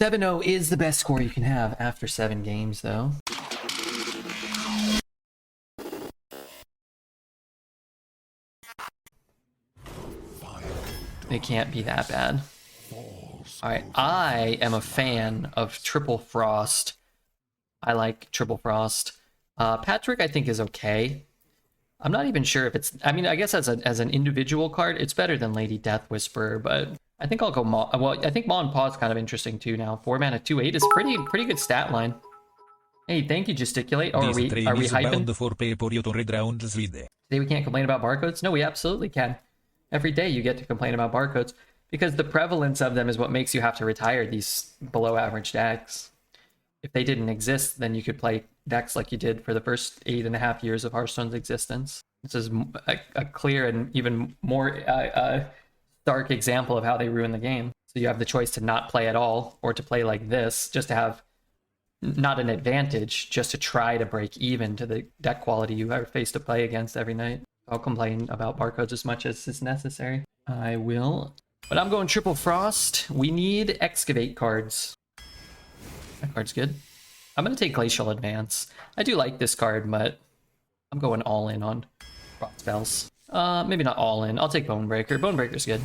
7-0 is the best score you can have after 7 games, though. It can't be that bad. Alright, I am a fan of Triple Frost. I like Triple Frost. Patrick, I think, is okay. I'm not even sure if it's... I mean, I guess as an individual card, it's better than Lady Death Whisperer, but I think I'll go Maw. Well, I think Maw and Paw is kind of interesting too now. 4 mana, 2/8 is pretty good stat line. Hey, thank you, Gesticulate. Oh, are we hyping? Today we can't complain about barcodes? No, we absolutely can. Every day you get to complain about barcodes, because the prevalence of them is what makes you have to retire these below average decks. If they didn't exist, then you could play decks like you did for the first 8.5 years of Hearthstone's existence. This is a clear and even more stark example of how they ruin the game. So you have the choice to not play at all, or to play like this, just to have not an advantage, just to try to break even to the deck quality you are faced to play against every night. I'll complain about barcodes as much as is necessary. I will. But I'm going Triple Frost. We need Excavate cards. That card's good. I'm going to take Glacial Advance. I do like this card, but I'm going all in on Frost spells. Maybe not all in. I'll take Bonebreaker. Bonebreaker's good.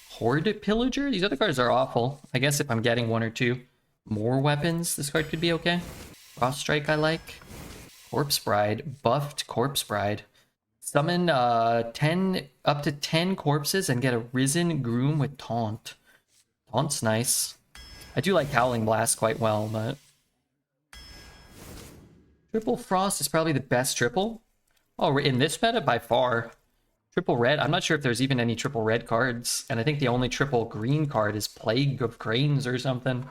Horde Pillager? These other cards are awful. I guess if I'm getting 1 or 2 more weapons, this card could be okay. Frost Strike I like. Corpse Bride. Buffed Corpse Bride. Summon 10 up to 10 corpses and get a Risen Groom with Taunt. Taunt's nice. I do like Howling Blast quite well, but... Triple Frost is probably the best triple. Oh, in this meta, by far. Triple red, I'm not sure if there's even any triple red cards. And I think the only triple green card is Plague of Cranes or something.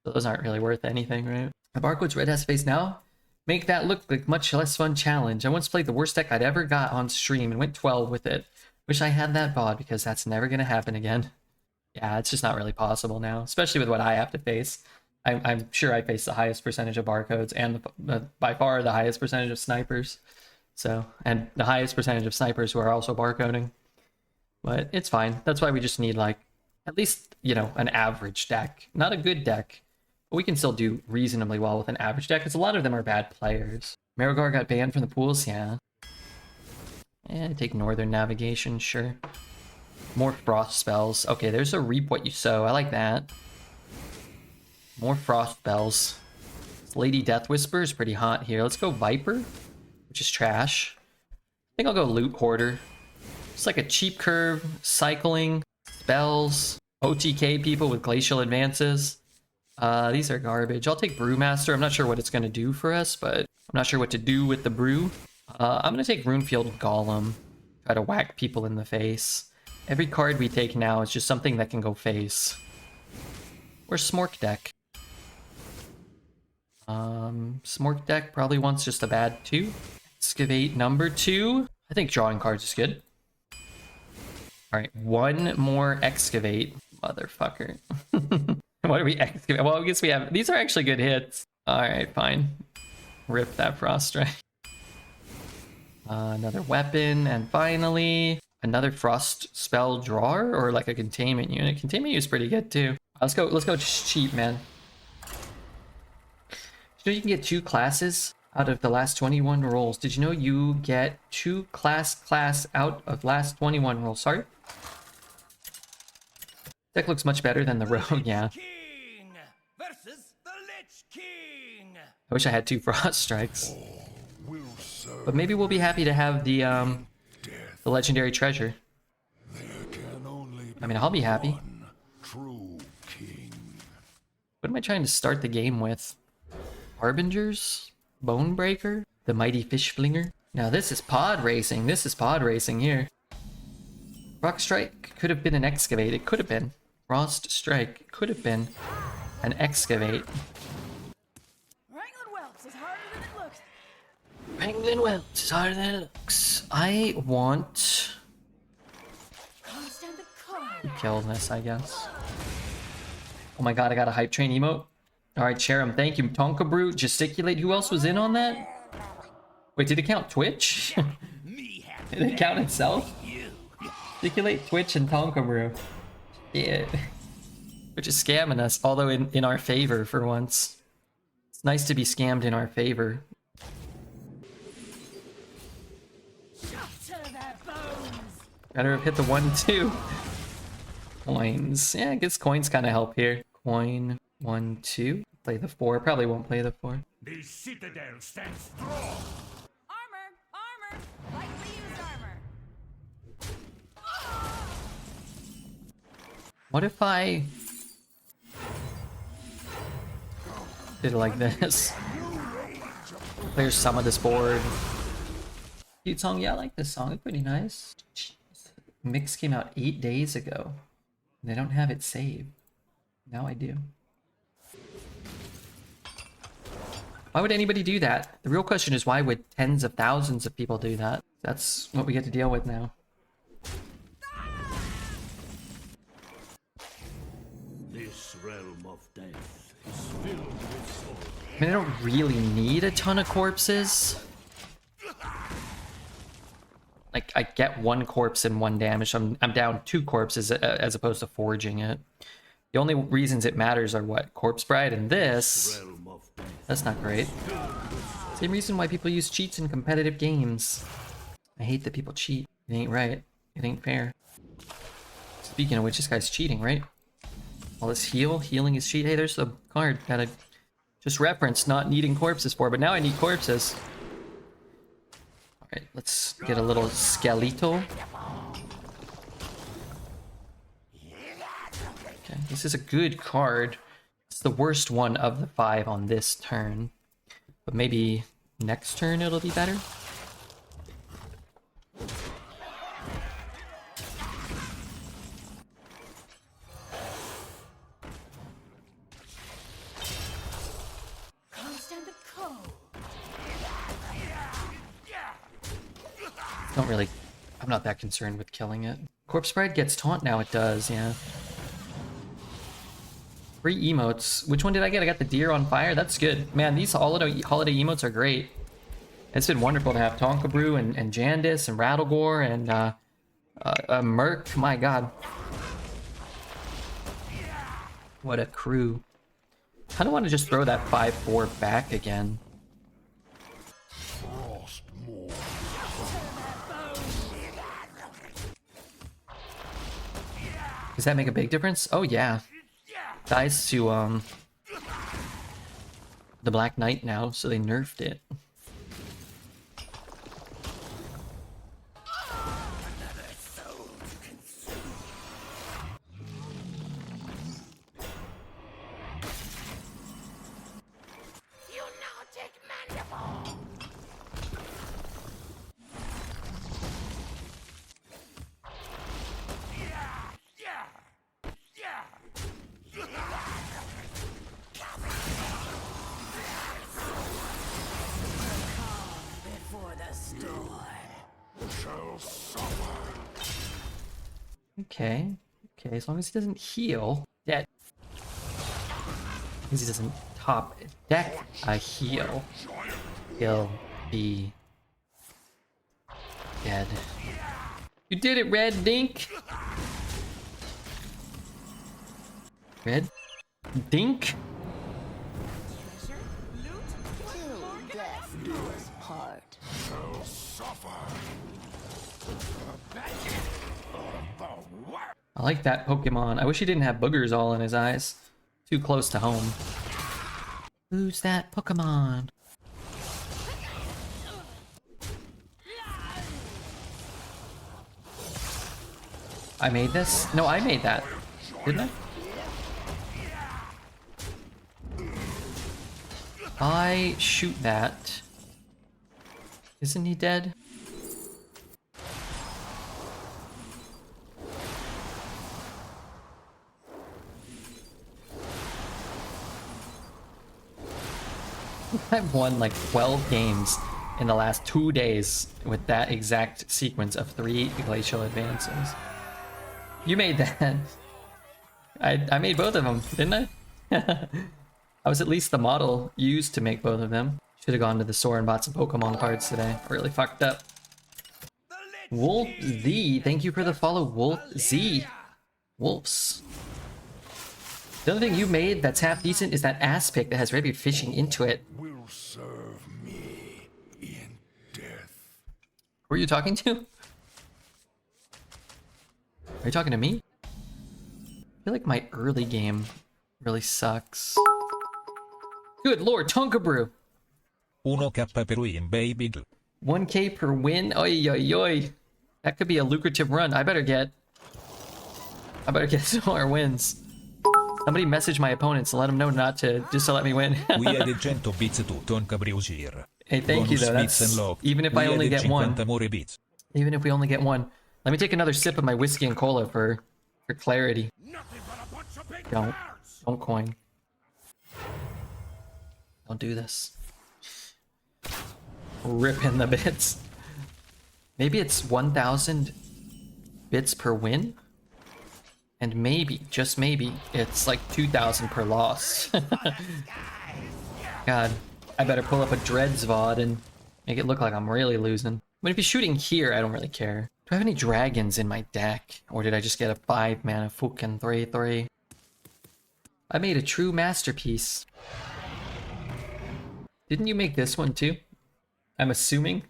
So those aren't really worth anything, right? The Barcode's red has face now. Make that look like much less fun challenge. I once played the worst deck I'd ever got on stream and went 12 with it. Wish I had that VOD, because that's never going to happen again. Yeah, it's just not really possible now, especially with what I have to face. I'm sure I face the highest percentage of barcodes and by far the highest percentage of snipers. So, and the highest percentage of snipers who are also barcoding. But it's fine. That's why we just need, like, at least, you know, an average deck. Not a good deck. But we can still do reasonably well with an average deck, because a lot of them are bad players. Marigar got banned from the pools, yeah. And take Northern Navigation, sure. More Frost spells. Okay, there's a Reap What You Sow. I like that. More Frost spells. Lady Death Whisperer is pretty hot here. Let's go Viper, which is trash. I think I'll go Loot Hoarder. It's like a cheap curve, cycling, spells, OTK people with Glacial Advances. These are garbage. I'll take Brewmaster. I'm not sure what it's going to do for us, but I'm not sure what to do with the brew. I'm going to take Runefield Golem. Try to whack people in the face. Every card we take now is just something that can go face. Or Smork Deck. Smork Deck probably wants just a bad 2. Excavate number 2. I think drawing cards is good. Alright, 1 more Excavate. Motherfucker. What do we excavate? Well, I guess we have... These are actually good hits. Alright, fine. Rip that Frost Strike. Another weapon. And finally, another Frost spell drawer, or like a containment unit. Containment unit is pretty good too. Let's go cheap, man. Did you know you can get 2 classes out of the last 21 rolls? Did you know you get 2 class out of last 21 rolls? Sorry? Deck looks much better than the Rogue, yeah. I wish I had 2 Frost Strikes. But maybe we'll be happy to have the Legendary Treasure. I mean, I'll be happy. What am I trying to start the game with? Harbingers? Bonebreaker? The Mighty Fish Flinger? Now this is pod racing. This is pod racing here. Rock Strike could have been an Excavate. It could have been. Frost Strike could have been an Excavate. Wrangling whelps is harder than it looks. Wrangling whelps is harder than it looks. I want... kill this, I guess. Oh my god, I got a hype train emote. Alright, Cherim, thank you. Tonka Brew, Gesticulate. Who else was in on that? Wait, did it count Twitch? Did it count itself? Gesticulate, Twitch, and Tonka Brew. Yeah. Which is scamming us, although in our favor for once. It's nice to be scammed in our favor. Better have hit the 1-2. Coins. Yeah, I guess coins kind of help here. Coin 1-2. Play the 4. Probably won't play the 4. The citadel stands strong. Armor! Armor! Lightly used armor! What if I did it like this? Clear some of this board. Cute song. Yeah, I like this song. It's pretty nice. Mix came out 8 days ago. And I don't have it saved. Now I do. Why would anybody do that? The real question is, why would tens of thousands of people do that? That's what we get to deal with now. This realm of death is filled with souls. I mean, I don't really need a ton of corpses. Like, I get 1 corpse and 1 damage. I'm down 2 corpses as opposed to forging it. The only reasons it matters are what? Corpse Bride and this. Realm of death. That's not great. Same reason why people use cheats in competitive games. I hate that people cheat. It ain't right. It ain't fair. Speaking of which, this guy's cheating, right? All this healing is cheat. Hey, there's the card that I just referenced not needing corpses for, but now I need corpses. Alright, let's get a little skeletal. Okay, this is a good card. It's the worst one of the 5 on this turn. But maybe next turn it'll be better? Constant the code. Don't really... I'm not that concerned with killing it. Corpse Bride gets taunt now, it does, yeah. 3 emotes. Which one did I get? I got the deer on fire. That's good. Man, these holiday emotes are great. It's been wonderful to have Tonka Brew and Jandis and Rattlegore and Merc. My god. What a crew. I kind of want to just throw that 5-4 back again. Does that make a big difference? Oh yeah. Dies to the Black Knight now, so they nerfed it. Before the storm. Okay. Okay, as long as he doesn't heal. Dead. As he doesn't top deck a heal, he'll be dead. You did it, Red Dink! Red Dink? Treasure? Loot? Till death do us part. I like that Pokemon. I wish he didn't have boogers all in his eyes. Too close to home. Who's that Pokemon? I made this? No, I made that. Didn't I? I shoot that. Isn't he dead? I've won like 12 games in the last 2 days with that exact sequence of 3 glacial advances. You made that. I made both of them, didn't I? I was at least the model used to make both of them. Should have gone to the store and bought some Pokemon cards today. Really fucked up. Wolf Z, thank you for the follow, Wolf Z. Wolves. The only thing you made that's half decent is that ass pick that has Rebbe fishing into it. Will serve me in death. Who are you talking to? Are you talking to me? I feel like my early game really sucks. Good lord, Tonka Brew! 1k per win, baby. 1k per win? Oi, oi, oi. That could be a lucrative run. I better get some more wins. Somebody message my opponents and let them know not to, just to let me win. We had 100 bits to Tonka Brewsir. Hey, thank you though. That's, even if I only get one. Even if we only get one. Let me take another sip of my whiskey and cola for clarity. Don't coin. Don't do this. Rip in the bits. Maybe it's 1,000 bits per win? And maybe, just maybe, it's like 2,000 per loss. God, I better pull up a Dreads VOD and make it look like I'm really losing. But if he's shooting here, I don't really care. Do I have any dragons in my deck? Or did I just get a 5 mana fucking 3/3? I made a true masterpiece. Didn't you make this one too? I'm assuming.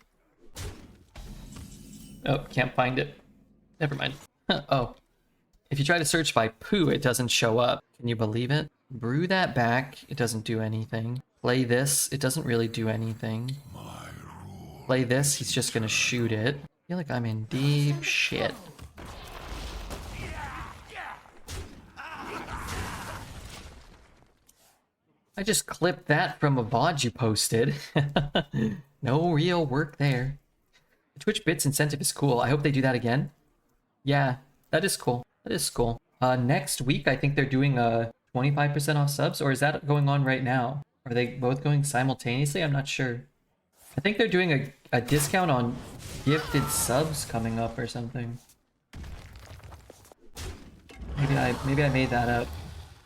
Oh, can't find it. Never mind. Oh. If you try to search by poo, it doesn't show up. Can you believe it? Brew that back. It doesn't do anything. Play this. It doesn't really do anything. Play this. He's just gonna shoot it. I feel like I'm in deep shit. I just clipped that from a VOD you posted. No real work there. The Twitch Bits incentive is cool. I hope they do that again. Yeah, that is cool. That is cool. Next week, I think they're doing a 25% off subs, or is that going on right now? Are they both going simultaneously? I'm not sure. I think they're doing a discount on gifted subs coming up or something. Maybe I made that up.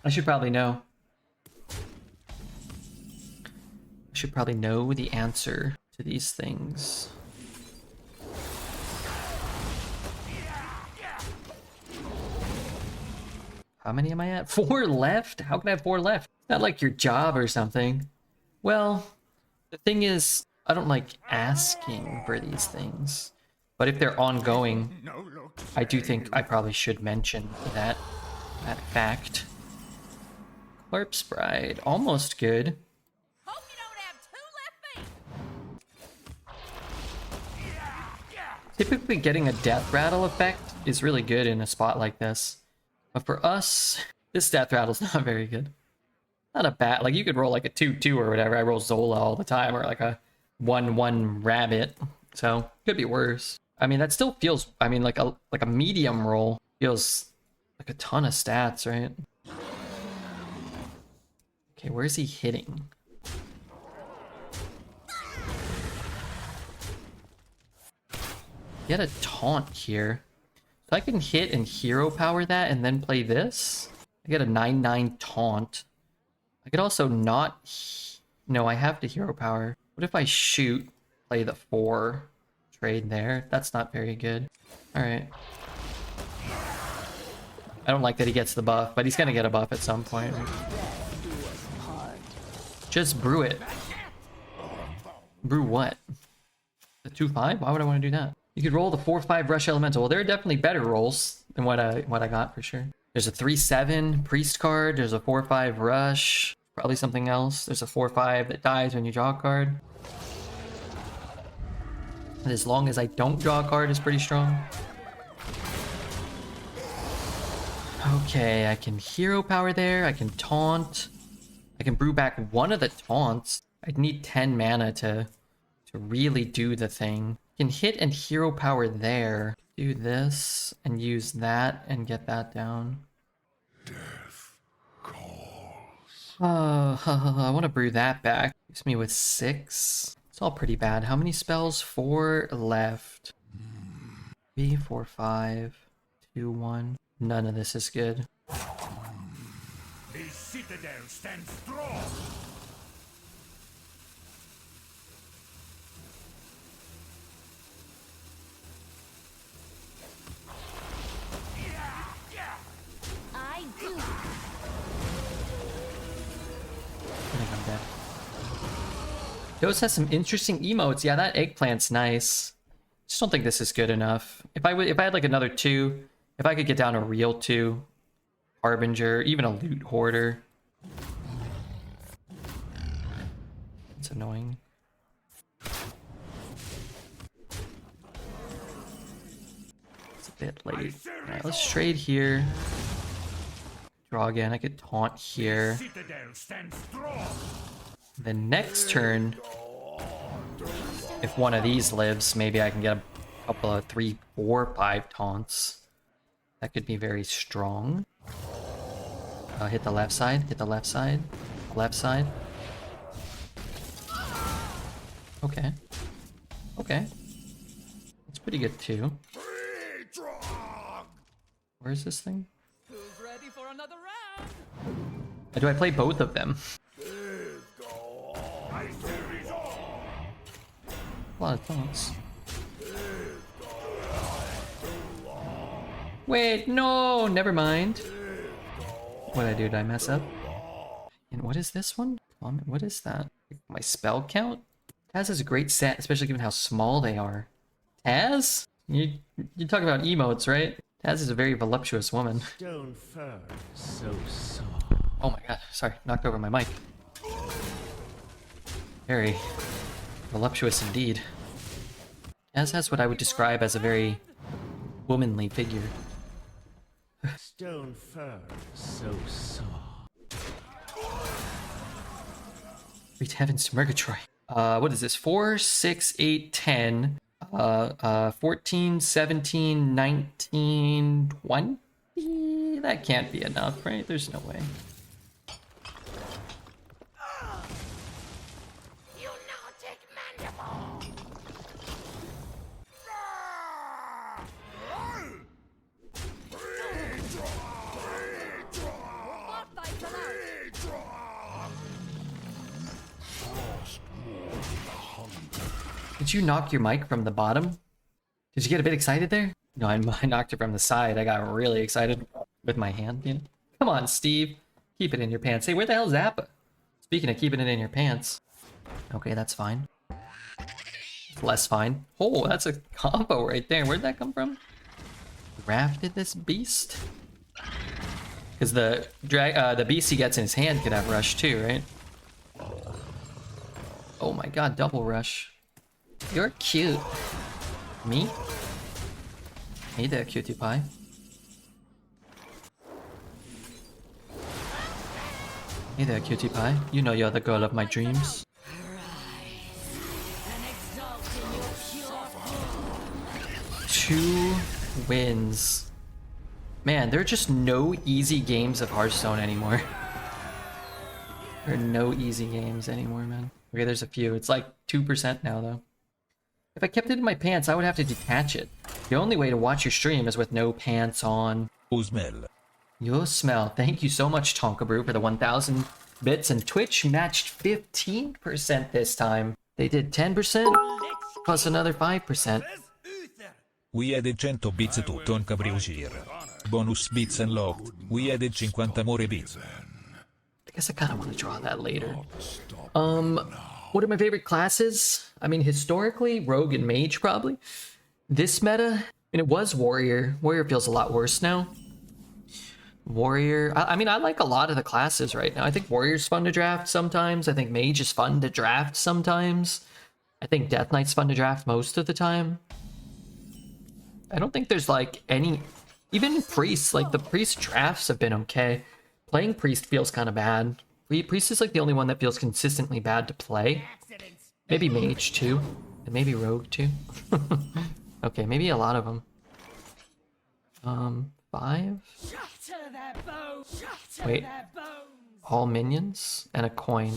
I should probably know. I should probably know the answer to these things. How many am I at? 4 left? How can I have 4 left? Not like your job or something. Well, the thing is, I don't like asking for these things. But if they're ongoing, I do think I probably should mention that fact. Corpse Bride, almost good. Hope you don't have 2 left feet. Typically getting a death rattle effect is really good in a spot like this. But for us, this death rattle's not very good. Not a bad, like you could roll like a 2/2 or whatever. I roll Zola all the time, or like a 1/1 rabbit. So could be worse. I mean, that still feels, I mean, like a medium roll feels like a ton of stats, right? Okay, where's he hitting? He had a taunt here. So I can hit and hero power that and then play this. I get a 9/9 taunt. I could also not... No, I have to hero power. What if I shoot, play the 4, trade there? That's not very good. Alright. I don't like that he gets the buff, but he's gonna get a buff at some point. Just brew it. Brew what? The 2/5? Why would I want to do that? You could roll the 4/5 Rush Elemental. Well, there are definitely better rolls than what I got for sure. There's a 3/7 Priest card. There's a 4/5 Rush. Probably something else. There's a 4/5 that dies when you draw a card. And as long as I don't draw a card, is pretty strong. Okay, I can hero power there. I can taunt. I can brew back one of the taunts. I'd need 10 mana to really do the thing. Can hit and hero power there. Do this and use that and get that down. Death calls. I want to brew that back. Leaves me with 6. It's all pretty bad. How many spells? 4 left. 3, 4, 5, 2, 1. None of this is good. The citadel stands strong. I do. dead. Dose has some interesting emotes. Yeah, that eggplant's nice. Just don't think this is good enough. If I had like another 2, if I could get down a real 2, Harbinger, even a loot hoarder. It's annoying. It's a bit late. Alright, let's trade here. Draw again. I could taunt here. The next turn, if one of these lives, maybe I can get a couple of 3, 4, 5 taunts. That could be very strong. Hit the left side, hit the left side, left side. Okay. Okay. That's pretty good too. Where is this thing? Who's ready for another round? Do I play both of them? A lot of taunts. Wait, no, never mind. What did I do? Did I mess up? And what is this one? What is that? My spell count? Taz is a great set, especially given how small they are. Taz? You talk about emotes, right? Taz is a very voluptuous woman. Stone fur, so soft. Oh my god, sorry, knocked over my mic. Very voluptuous indeed. Taz has what I would describe as a very womanly figure. Stone fur, so soft. Great heavens to Murgatroyd. What is this? 4, 6, 8, 10, 14, 17, 19, 20? That can't be enough, right? There's no way. Did you knock your mic from the bottom? Did you get a bit excited there? No, I knocked it from the side. I got really excited with my hand, you know? Come on, Steve. Keep it in your pants. Hey, where the hell's Zappa? Speaking of keeping it in your pants. Okay, that's fine. Less fine. Oh, that's a combo right there. Where'd that come from? Rafted this beast? Because the beast he gets in his hand could have rush too, right? Oh my god, double rush. You're cute. Me? Hey there, cutie pie. Hey there, cutie pie. You know you're the girl of my dreams. 2 wins. Man, there are just no easy games of Hearthstone anymore. There are no easy games anymore, man. Okay, there's a few. It's like 2% now, though. If I kept it in my pants, I would have to detach it. The only way to watch your stream is with no pants on. Smell. Your smell. Thank you so much, Tonka Brew, for the 1,000 bits. And Twitch matched 15% this time. They did 10% plus another 5%. We added 100 bits to Tonka Brew. Bonus bits unlocked. We added 50 more bits. I guess I kind of want to draw that later. What are my favorite classes? I mean, historically, Rogue and Mage, probably. This meta, I mean, it was Warrior. Warrior feels a lot worse now. Warrior, I mean, I like a lot of the classes right now. I think Warrior's fun to draft sometimes. I think Mage is fun to draft sometimes. I think Death Knight's fun to draft most of the time. I don't think there's like any, even Priest, like the Priest drafts have been okay. Playing Priest feels kind of bad. Priest is like the only one that feels consistently bad to play. Maybe Mage too, and maybe Rogue too. Okay, maybe a lot of them. 5? Wait, all minions and a coin.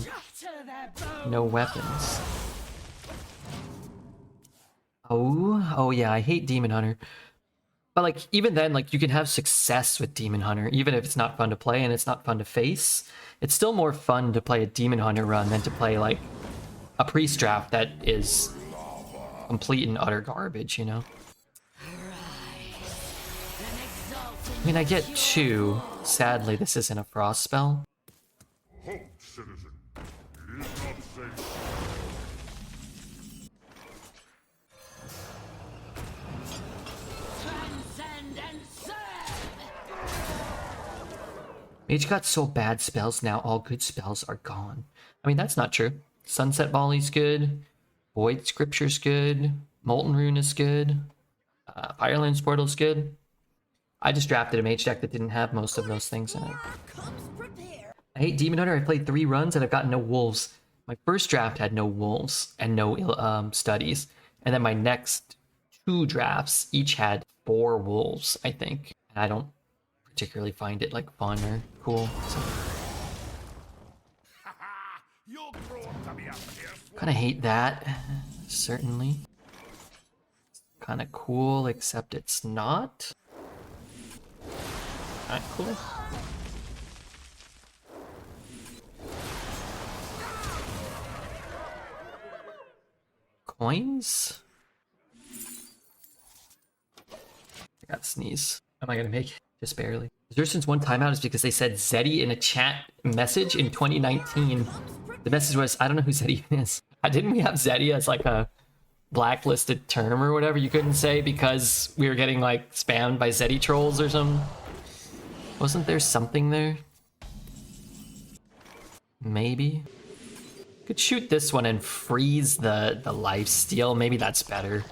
No weapons. Oh yeah, I hate Demon Hunter. But like, even then, like, you can have success with Demon Hunter, even if it's not fun to play and it's not fun to face. It's still more fun to play a Demon Hunter run than to play, like, a Priest draft that is complete and utter garbage, you know? I mean, I get 2. Sadly, this isn't a Frost spell. Halt, citizen. Transcend and serve! Mage got so bad spells now, all good spells are gone. I mean, that's not true. Sunset Volley's good. Void Scripture's good. Molten Rune is good. Firelands Portal's good. I just drafted a mage deck that didn't have most of those things in it. Comes prepared. I hate Demon Hunter. I played 3 runs and I've gotten no wolves. My first draft had no wolves and no studies. And then my next 2 drafts each had 4 wolves, I think. And I don't particularly find it like fun or cool. So. Kind of hate that, certainly. Kind of cool, except it's not. Not cool. Coins? I got sneeze. Am I gonna make it? Just barely. Xerson's one timeout is because they said Zeddy in a chat message in 2019. The message was, I don't know who Zeddy is. Didn't we have Zeddy as like a blacklisted term or whatever you couldn't say because we were getting like spammed by Zeddy trolls or something? Wasn't there something there? Maybe. Could shoot this one and freeze the lifesteal. Maybe that's better.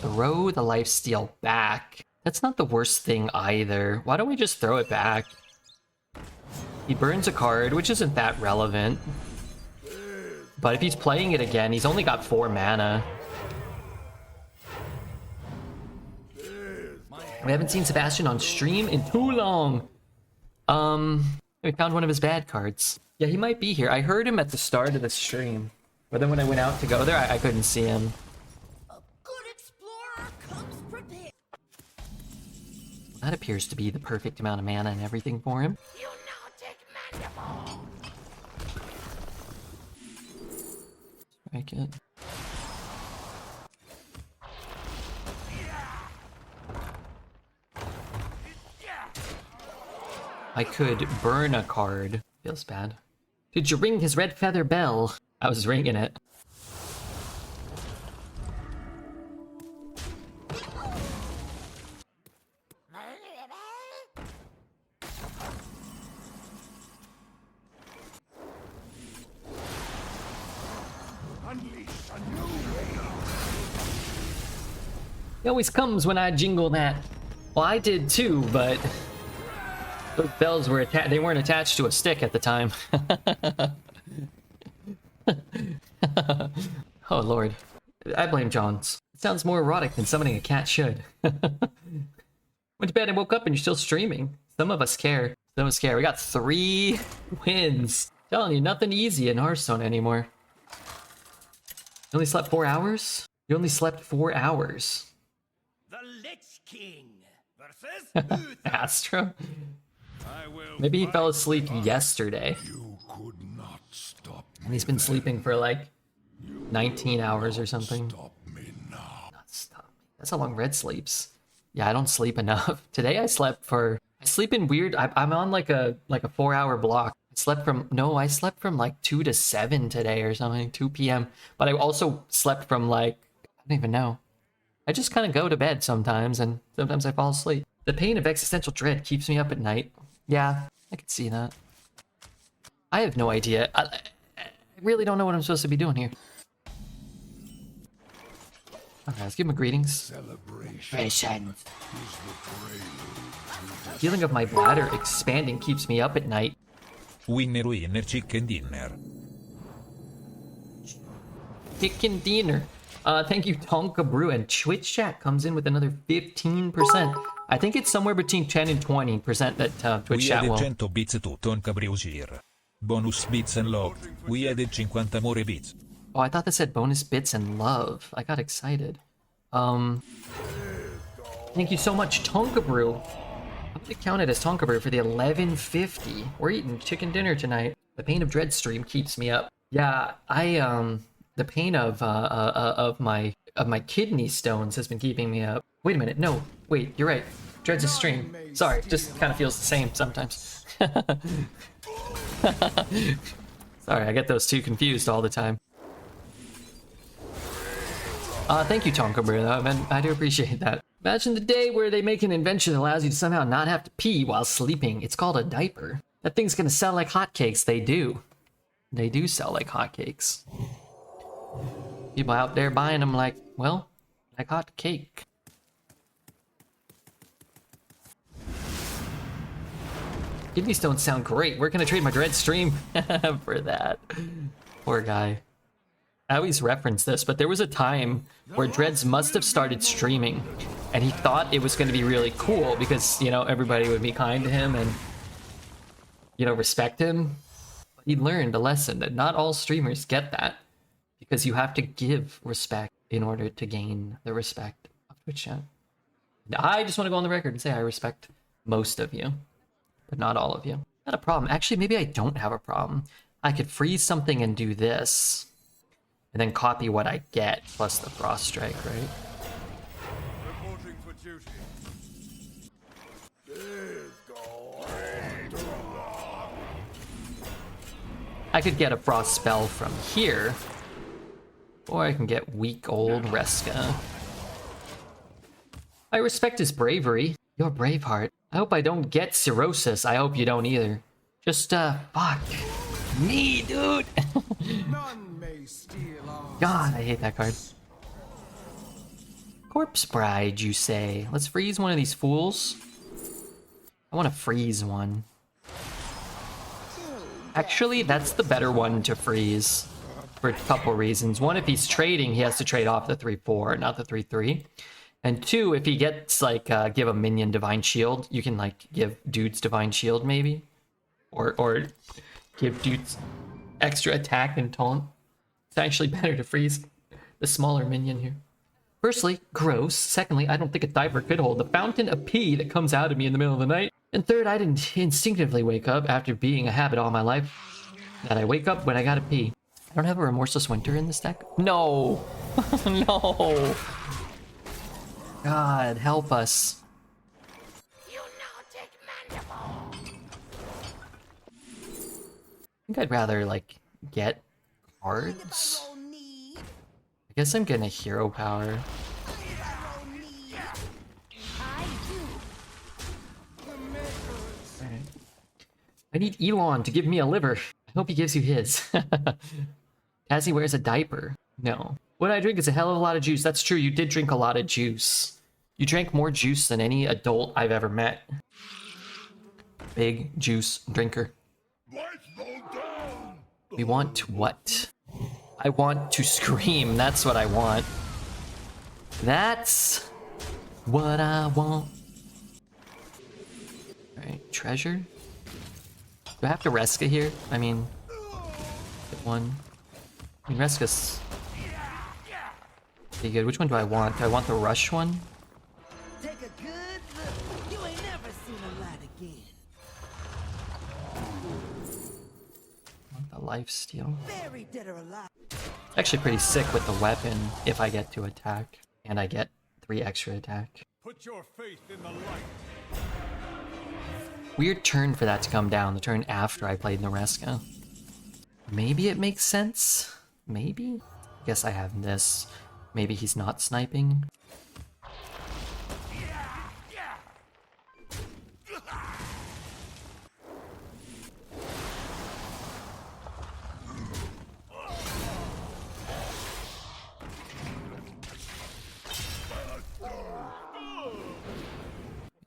Throw the lifesteal back. That's not the worst thing either. Why don't we just throw it back? He burns a card, which isn't that relevant. But if he's playing it again, he's only got 4 mana. We haven't seen Sebastian on stream in too long. We found one of his bad cards. Yeah, he might be here. I heard him at the start of the stream. But then when I went out to go there, I couldn't see him. A good explorer comes prepared. That appears to be the perfect amount of mana and everything for him. You now take mandible. Strike it. I could burn a card. Feels bad. Did you ring his red feather bell? I was ringing it. He always comes when I jingle that. Well, I did too, but those bells were they weren't attached to a stick at the time. Oh lord. I blame Johns. It sounds more erotic than summoning a cat should. Went to bed and woke up and you're still streaming. Some of us care. Some of us care. We got 3 wins. Telling you, nothing easy in Hearthstone anymore. You only slept 4 hours? You only slept 4 hours. The Lich King versus Astro? Maybe he fell asleep yesterday. You could not stop And he's been sleeping for like 19 hours or something. Stop me now. Not stop. That's how long Red sleeps. Yeah, I don't sleep enough. Today I sleep in weird. I'm on like a 4-hour block. I slept from like 2 to 7 today or something, 2 p.m. But I also slept from like, I don't even know. I just kind of go to bed sometimes and sometimes I fall asleep. The pain of existential dread keeps me up at night. Yeah, I can see that. I have no idea. I really don't know what I'm supposed to be doing here. Okay, let's give him a greetings. Feeling of my bladder expanding keeps me up at night. Winner winner chicken dinner. Chicken dinner. Thank you, Tonka Brew. And Twitch chat comes in with another 15%. I think it's somewhere between 10 and 20% that Twitch We chat added will. 100 bits to Tonka Brewsir. Bonus bits and locked. We added 50 more bits. Oh, I thought that said bonus bits and love. I got excited. Thank you so much, Tonka Brew. I'm gonna count it as Tonka Brew for the 1150. We're eating chicken dinner tonight. The pain of dread stream keeps me up. Yeah, the pain of my kidney stones has been keeping me up. Wait a minute, no, wait, you're right. Dread's a stream. Sorry, just kind of feels the same sometimes. Sorry, I get those two confused all the time. Thank you, Tonka Brew, though. I do appreciate that. Imagine the day where they make an invention that allows you to somehow not have to pee while sleeping. It's called a diaper. That thing's gonna sell like hotcakes. They do. They do sell like hotcakes. People out there buying them like, well, like hot cake. Kidney stones sound great. Where can I trade my Dread stream for that? Poor guy. I always reference this, but there was a time where Dreads must have started streaming, and he thought it was going to be really cool because, you know, everybody would be kind to him and, you know, respect him. But he learned a lesson that not all streamers get that, because you have to give respect in order to gain the respect of Twitch chat. I just want to go on the record and say I respect most of you, but not all of you. Not a problem. Actually, maybe I don't have a problem. I could freeze something and do this, and then copy what I get plus the frost strike, right? Reporting for duty. I could get a frost spell from here, or I can get weak old Reska. I respect his bravery. You're Braveheart. I hope I don't get cirrhosis. I hope you don't either. Just, fuck me, dude. None may steal our God, I hate that card. Corpse Bride, you say? Let's freeze one of these fools. I want to freeze one. Actually, that's the better one to freeze for a couple reasons. One, if he's trading, he has to trade off the 3/4, not the 3/3. And two, if he gets, like, give a minion Divine Shield, you can, like, give dudes Divine Shield, maybe? Or give dudes extra attack and taunt. It's actually better to freeze the smaller minion here. Firstly, gross. Secondly, I don't think a diaper could hold the fountain of pee that comes out of me in the middle of the night. And third, I didn't instinctively wake up after being a habit all my life that I wake up when I gotta pee. I don't have a Remorseless Winter in this deck? No! No! God, help us. I think I'd rather, like, get cards. I guess I'm getting a hero power. Alright. I need Elon to give me a liver. I hope he gives you his. As he wears a diaper. No. What I drink is a hell of a lot of juice. That's true, you did drink a lot of juice. You drank more juice than any adult I've ever met. Big juice drinker. We want what? I want to scream. That's what I want. That's what I want. Alright, treasure. Do I have to Reska here? I mean, get one. I mean, Reska's pretty good. Which one do I want? Do I want the rush one? Take a good look. You ain't never seen a light again. I want the lifesteal. Buried dead or alive. Actually pretty sick with the weapon if I get to attack. And I get 3 extra attack. Put your faith in the light. Weird turn for that to come down, the turn after I played Nareska. Maybe it makes sense? Maybe? Guess I have this. Maybe he's not sniping.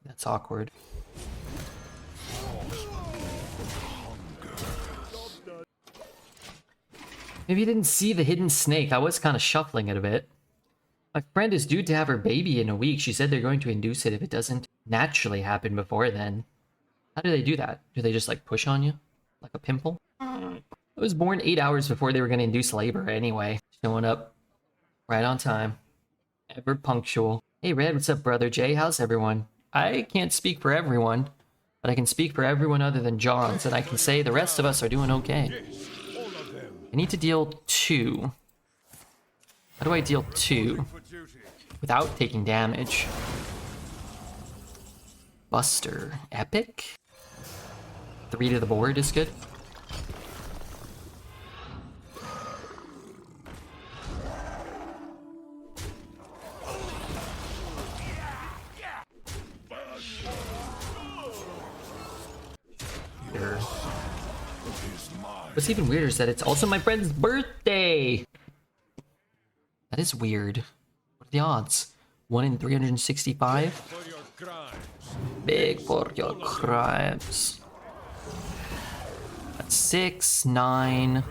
That's awkward. Maybe you didn't see the hidden snake. I was kind of shuffling it a bit. My friend is due to have her baby in a week. She said they're going to induce it if it doesn't naturally happen before then. How do they do that? Do they just like push on you? Like a pimple? I was born 8 hours before they were going to induce labor anyway. Showing up right on time. Ever punctual. Hey Red, what's up brother Jay? How's everyone? I can't speak for everyone, but I can speak for everyone other than John's, and I can say the rest of us are doing okay. I need to deal 2. How do I deal 2 without taking damage? Buster. Epic? 3 to the board is good. Sure. What's even weirder is that it's also my friend's birthday. That is weird. What are the odds? 1 in 365? Big for your crimes. That's 6, 9,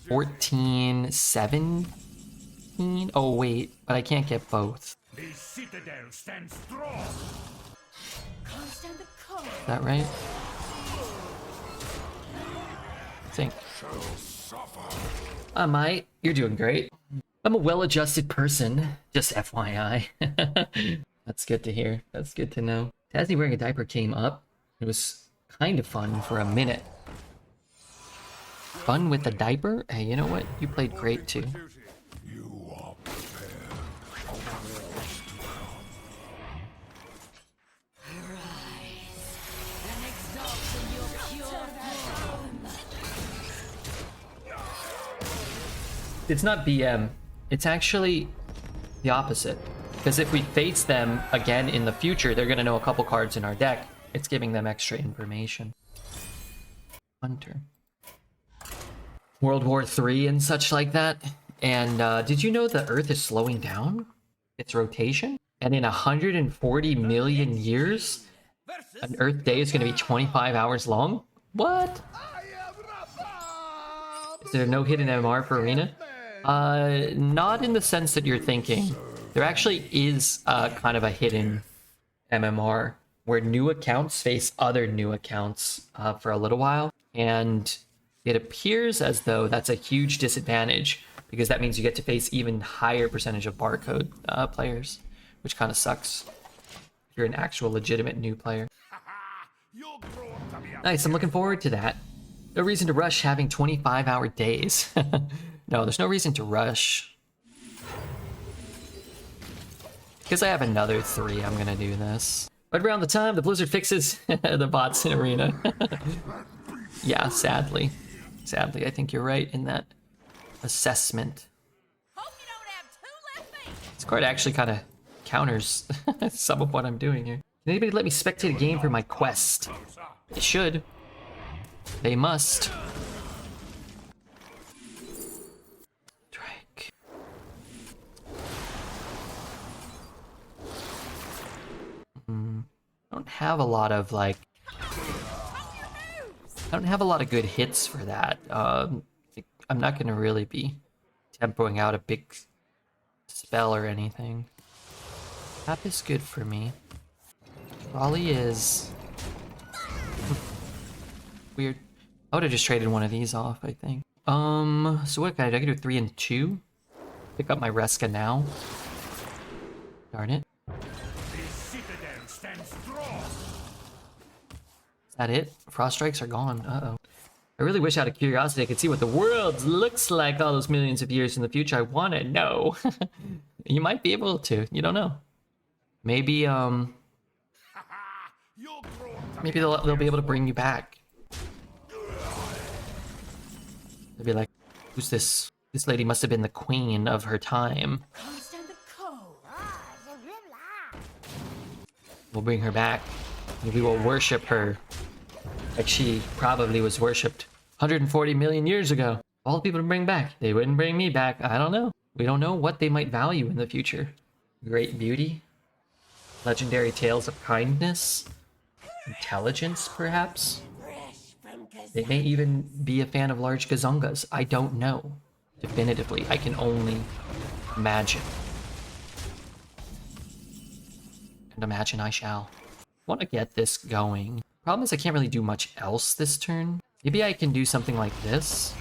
14, 17. Oh, wait, but I can't get both. The citadel stands strong. Is that right? I think. I might. You're doing great. I'm a well-adjusted person, just FYI. That's good to hear. That's good to know. Tassie wearing a diaper came up. It was kind of fun for a minute. Fun with the diaper? Hey, you know what? You played great too. It's not BM. It's actually the opposite. Because if we face them again in the future, they're going to know a couple cards in our deck. It's giving them extra information. Hunter. World War III and such like that. And did you know the Earth is slowing down its rotation? And in 140 million years, an Earth day is going to be 25 hours long? What? Is there no hidden MR for Arena? Not in the sense that you're thinking. There actually is kind of a hidden MMR where new accounts face other new accounts for a little while. And it appears as though that's a huge disadvantage because that means you get to face even higher percentage of barcode players, which kind of sucks if you're an actual legitimate new player. Nice, I'm looking forward to that. No reason to rush having 25-hour days. No, there's no reason to rush. Because I have another 3, I'm gonna do this. Right around the time the Blizzard fixes the bots in Arena. Yeah, sadly. Sadly, I think you're right in that assessment. This card actually kind of counters some of what I'm doing here. Can anybody let me spectate a game for my quest? They should. They must. Drake. I don't have a lot of like. I don't have a lot of good hits for that. I'm not gonna really be tempoing out a big spell or anything. Tap is good for me. Trolley is weird. I would have just traded one of these off, I think. So what can I do? I can do 3 and 2. Pick up my Reska now. Darn it. Is that it? Frost strikes are gone. Uh-oh. I really wish out of curiosity I could see what the world looks like all those millions of years in the future. I want to know. You might be able to. You don't know. Maybe, maybe they'll be able to bring you back. They'll be like, who's this? This lady must have been the queen of her time. We'll bring her back. And we will worship her. Like she probably was worshipped 140 million years ago. All the people to bring back. They wouldn't bring me back. I don't know. We don't know what they might value in the future. Great beauty. Legendary tales of kindness. Intelligence, perhaps. They may even be a fan of large gazongas. I don't know. Definitively. I can only imagine. And imagine I shall. Want to get this going. Problem is I can't really do much else this turn. Maybe I can do something like this.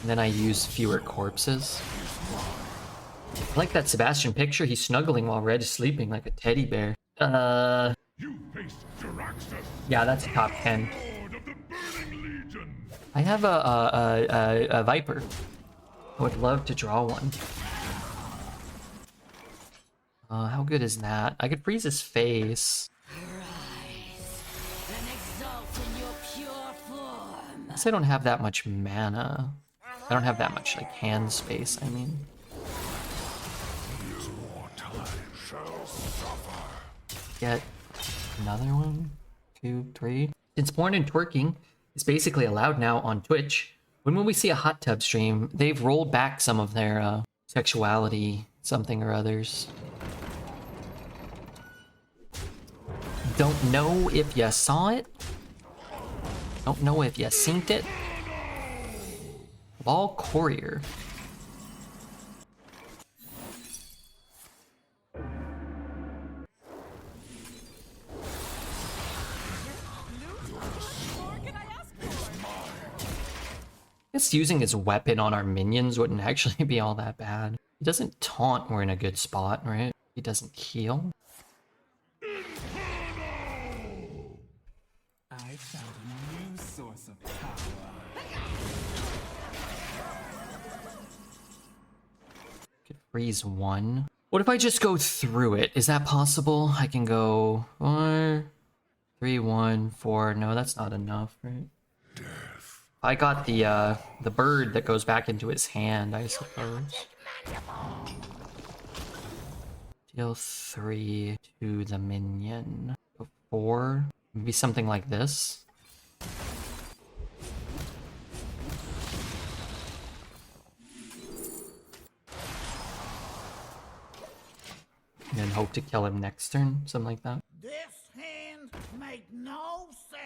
And then I use fewer corpses. I like that Sebastian picture. He's snuggling while Red is sleeping like a teddy bear. Yeah, that's a top 10. I have a Viper. I would love to draw one. How good is that? I could freeze his face. I guess I don't have that much mana. I don't have that much, like, hand space, I mean. Get Another one, 2, 3. Since porn and twerking is basically allowed now on Twitch, when we see a hot tub stream, they've rolled back some of their sexuality something or others. Don't know if you saw it. Don't know if you synced it. Ball Courier. I guess using his weapon on our minions wouldn't actually be all that bad. He doesn't taunt, we're in a good spot, right? He doesn't heal. I found a new source of power. Could freeze one. What if I just go through it? Is that possible? I can go 4, 3, 1, 4. No, that's not enough, right? I got the bird that goes back into his hand, I suppose. Deal 3 to the minion. 4. Maybe something like this. And then hope to kill him next turn, something like that. This hand make no sense.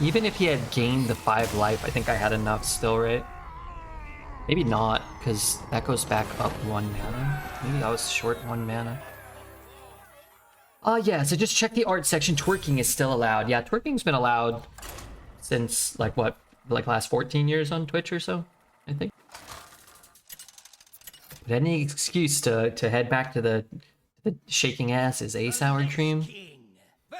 Even if he had gained the 5 life, I think I had enough still, right? Maybe not, because that goes back up 1 mana. Maybe I was short 1 mana. Yeah, so just check the art section. Twerking is still allowed. Yeah, twerking's been allowed since, like, what? Like, last 14 years on Twitch or so, I think. But any excuse to head back to the shaking asses Ace Hour dream?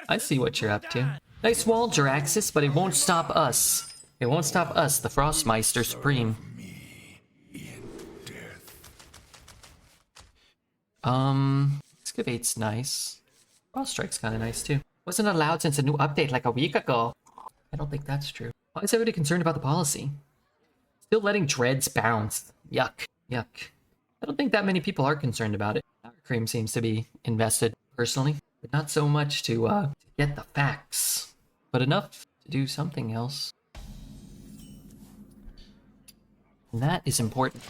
I see what you're up to. Nice wall, Jaraxxus, but it won't stop us. It won't stop us, the Frostmeister Supreme. Excavate's nice. Frost Strike's kinda nice too. Wasn't allowed since a new update like a week ago. I don't think that's true. Why is everybody concerned about the policy? Still letting dreads bounce. Yuck. Yuck. I don't think that many people are concerned about it. Sour Cream seems to be invested, personally. But not so much to get the facts. But enough to do something else. And that is important.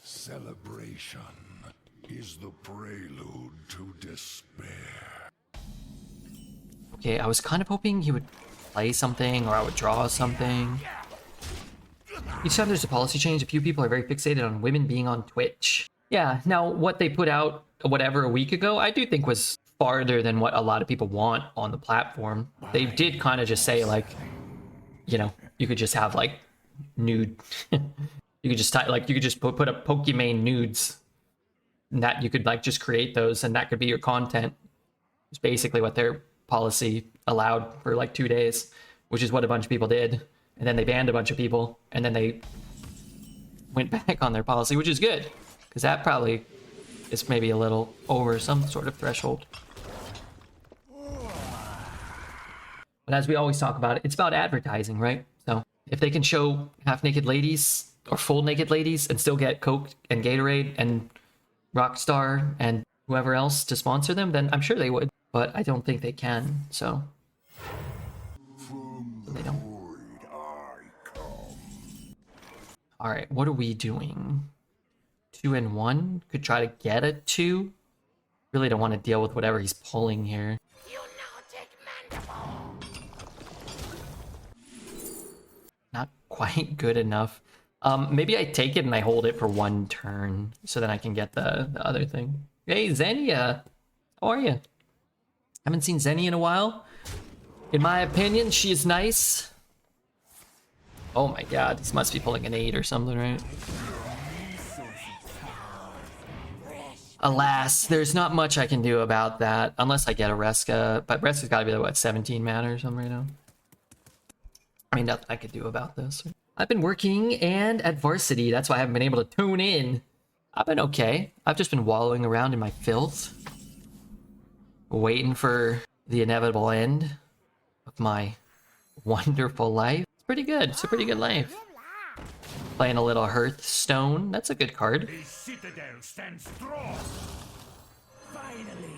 Celebration is the prelude to despair. Okay, I was kind of hoping he would play something or I would draw something. Each time there's a policy change, a few people are very fixated on women being on Twitch. Yeah, now what they put out, whatever, a week ago, I do think was farther than what a lot of people want on the platform. They did kind of just say, like, you know, you could just have, like, nude. You could just type, like, you could just put up Pokimane nudes. And that you could, like, just create those and that could be your content. It's basically what their policy allowed for, like, 2 days, which is what a bunch of people did. And then they banned a bunch of people, and then they went back on their policy, which is good, because that probably is maybe a little over some sort of threshold. But as we always talk about it, it's about advertising, right? So if they can show half-naked ladies or full-naked ladies and still get Coke and Gatorade and Rockstar and whoever else to sponsor them, then I'm sure they would. But I don't think they can, so they don't. Alright, what are we doing? 2 and 1? Could try to get a 2. Really don't want to deal with whatever he's pulling here. Not quite good enough. Maybe I take it and I hold it for 1 turn, so then I can get the other thing. Hey, Xenia! How are you? Haven't seen Xenia in a while. In my opinion, she is nice. Oh my god, this must be pulling an 8 or something, right? Alas, there's not much I can do about that, unless I get a Reska. But Reska's gotta be like, what, 17 mana or something right now? I mean, nothing I could do about this. I've been working and at varsity, that's why I haven't been able to tune in. I've been okay. I've just been wallowing around in my filth. Waiting for the inevitable end of my wonderful life. It's pretty good. It's a pretty good life. Playing a little Hearthstone. That's a good card. The citadel stands strong. Finally,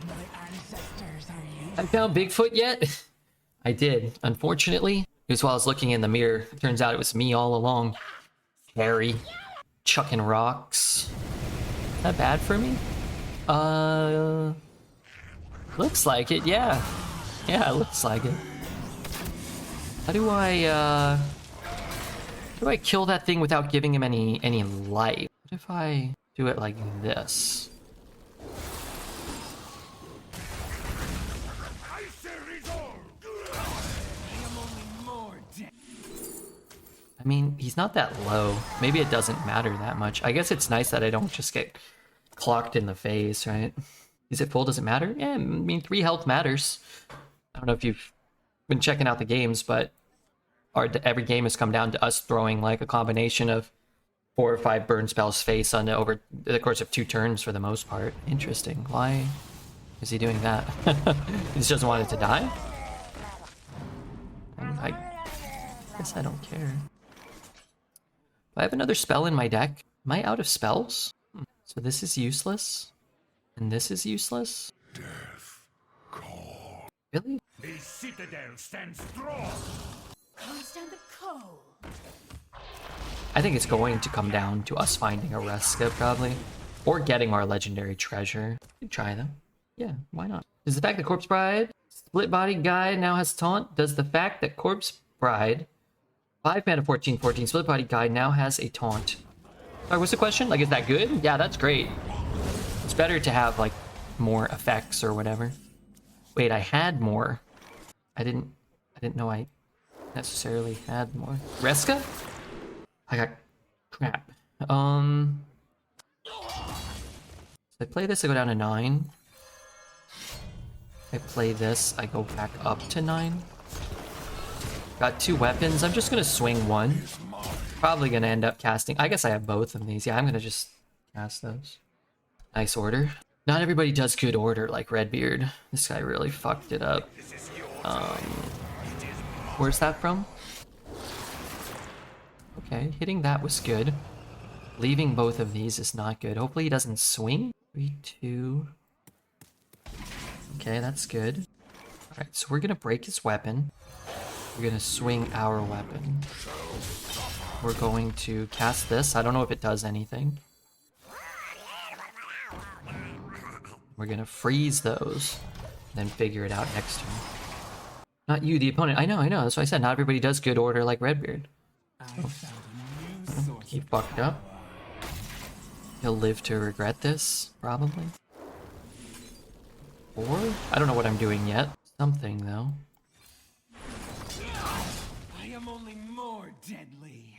my ancestors are you. I found Bigfoot yet? I did. Unfortunately, it was while I was looking in the mirror. It turns out it was me all along. Harry. Chucking rocks. Is that bad for me? Looks like it, yeah. Yeah, it looks like it. How do I kill that thing without giving him any life? What if I do it like this? I mean, he's not that low. Maybe it doesn't matter that much. I guess it's nice that I don't just get clocked in the face, right? Is it full? Does it matter? Yeah, I mean, 3 health matters. I don't know if you've been checking out the games, but every game has come down to us throwing like a combination of 4 or 5 burn spells face on over the course of 2 turns for the most part. Interesting. Why is he doing that? He just doesn't want it to die? I guess I don't care. I have another spell in my deck. Am I out of spells? So this is useless. And this is useless? Death call. Really? The citadel stands strong. Can't stand the cold. I think it's going to come down to us finding a Reska, probably. Or getting our legendary treasure. We could try them. Yeah, why not? Does the fact that Corpse Bride, Split Body Guy now has taunt? Does the fact that Corpse Bride, 5 mana 14/14, Split Body Guy now has a taunt? Sorry, what's the question? Like, is that good? Yeah, that's great. It's better to have, like, more effects or whatever. Wait, I had more. I didn't know I necessarily had more. Reska? I got crap. So I play this, I go down to 9. I play this, I go back up to 9. Got 2 weapons. I'm just gonna swing 1. Probably gonna end up casting. I guess I have both of these. Yeah, I'm gonna just cast those. Nice order. Not everybody does good order like Redbeard. This guy really fucked it up. Where's that from? Okay, hitting that was good. Leaving both of these is not good. Hopefully he doesn't swing. 3, 2. Okay, that's good. Alright, so we're gonna break his weapon. We're gonna swing our weapon. We're going to cast this. I don't know if it does anything. We're gonna freeze those, then figure it out next turn. Not you, the opponent. I know. That's why I said not everybody does good order like Redbeard. He fucked up. He'll live to regret this, probably. Or I don't know what I'm doing yet. Something though. I am only more deadly.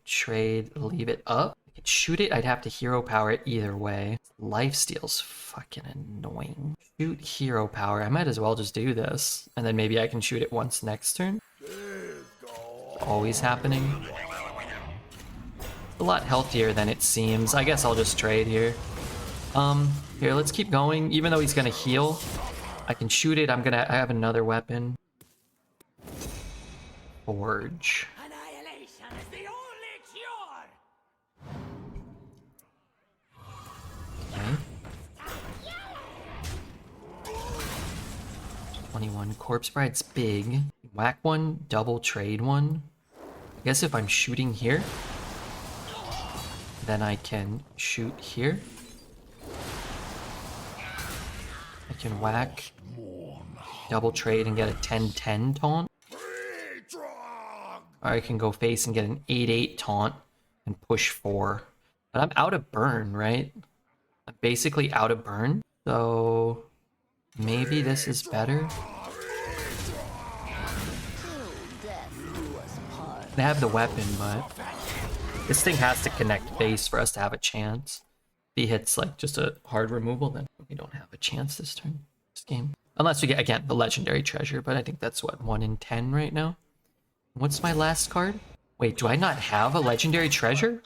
Trade, leave it up. I could shoot it, I'd have to hero power it either way. Lifesteal's fucking annoying. Shoot hero power, I might as well just do this. And then maybe I can shoot it once next turn. Always happening. A lot healthier than it seems. I guess I'll just trade here. Here, let's keep going. Even though he's gonna heal, I can shoot it. I have another weapon. Forge. Annihilation is the only cure. Okay. 21. Corpse Bride's big. Whack one, double trade one. I guess if I'm shooting here, then I can shoot here. I can whack, double trade and get a 10-10 taunt. Or I can go face and get an 8-8 taunt and push 4. But I'm out of burn, right? I'm basically out of burn. So maybe this is better. They have the weapon, but this thing has to connect face for us to have a chance. If he hits like just a hard removal, then we don't have a chance this turn, this game. Unless we get, again, the legendary treasure, but I think that's what, 1 in 10 right now? What's my last card? Wait, do I not have a legendary treasure?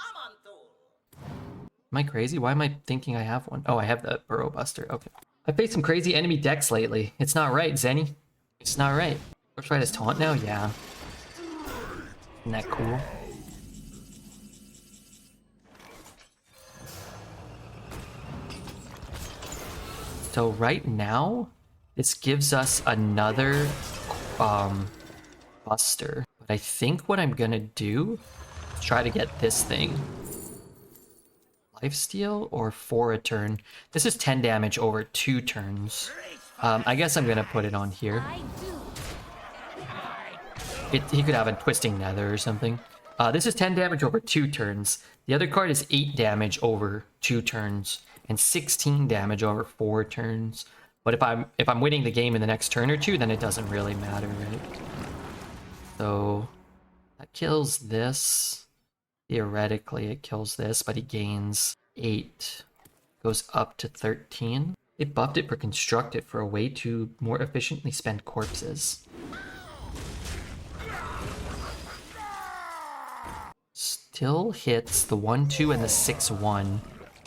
Am I crazy? Why am I thinking I have one? Oh, I have the Burrow Buster. Okay. I faced some crazy enemy decks lately. It's not right, Zenny. It's not right. First right is taunt now? Yeah. Isn't that cool? So right now, this gives us another buster. But I think what I'm gonna do is try to get this thing. Lifesteal or for a turn. This is 10 damage over 2 turns. I guess I'm gonna put it on here. He could have a Twisting Nether or something. This is 10 damage over 2 turns. The other card is 8 damage over 2 turns and 16 damage over 4 turns. But if I'm winning the game in the next turn or two, then it doesn't really matter, right? So that kills this. Theoretically, it kills this, but he gains 8. Goes up to 13. It buffed it for Constructed for a way to more efficiently spend corpses. Still hits the 1-2 and the 6-1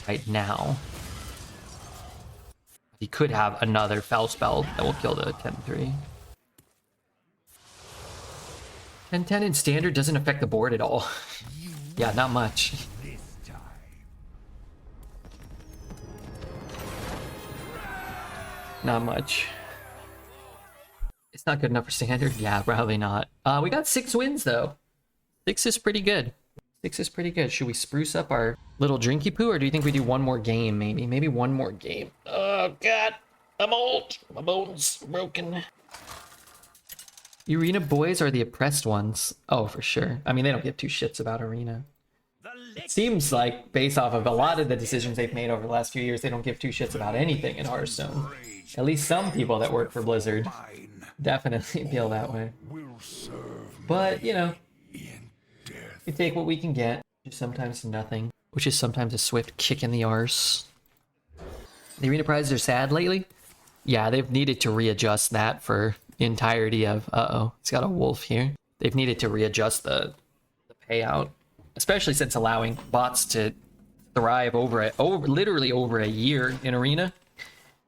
right now. He could have another Foul Spell that will kill the 10-3. 10-10 in Standard doesn't affect the board at all. Yeah, not much. Not much. It's not good enough for Standard? Yeah, probably not. We got 6 wins, though. 6 is pretty good. 6 is pretty good. Should we spruce up our little drinky poo, or do you think we do one more game, maybe? Maybe one more game. Oh, God. I'm old. My bones are broken. Arena boys are the oppressed ones. Oh, for sure. I mean, they don't give 2 shits about Arena. It seems like, based off of a lot of the decisions they've made over the last few years, they don't give 2 shits about anything in Hearthstone. At least some people that work for Blizzard definitely feel that way. But, you know, we take what we can get, which is sometimes nothing, which is sometimes a swift kick in the arse. The Arena prizes are sad lately? Yeah, they've needed to readjust that for the entirety of... Uh-oh, it's got a wolf here. They've needed to readjust the payout, especially since allowing bots to thrive literally over a year in Arena,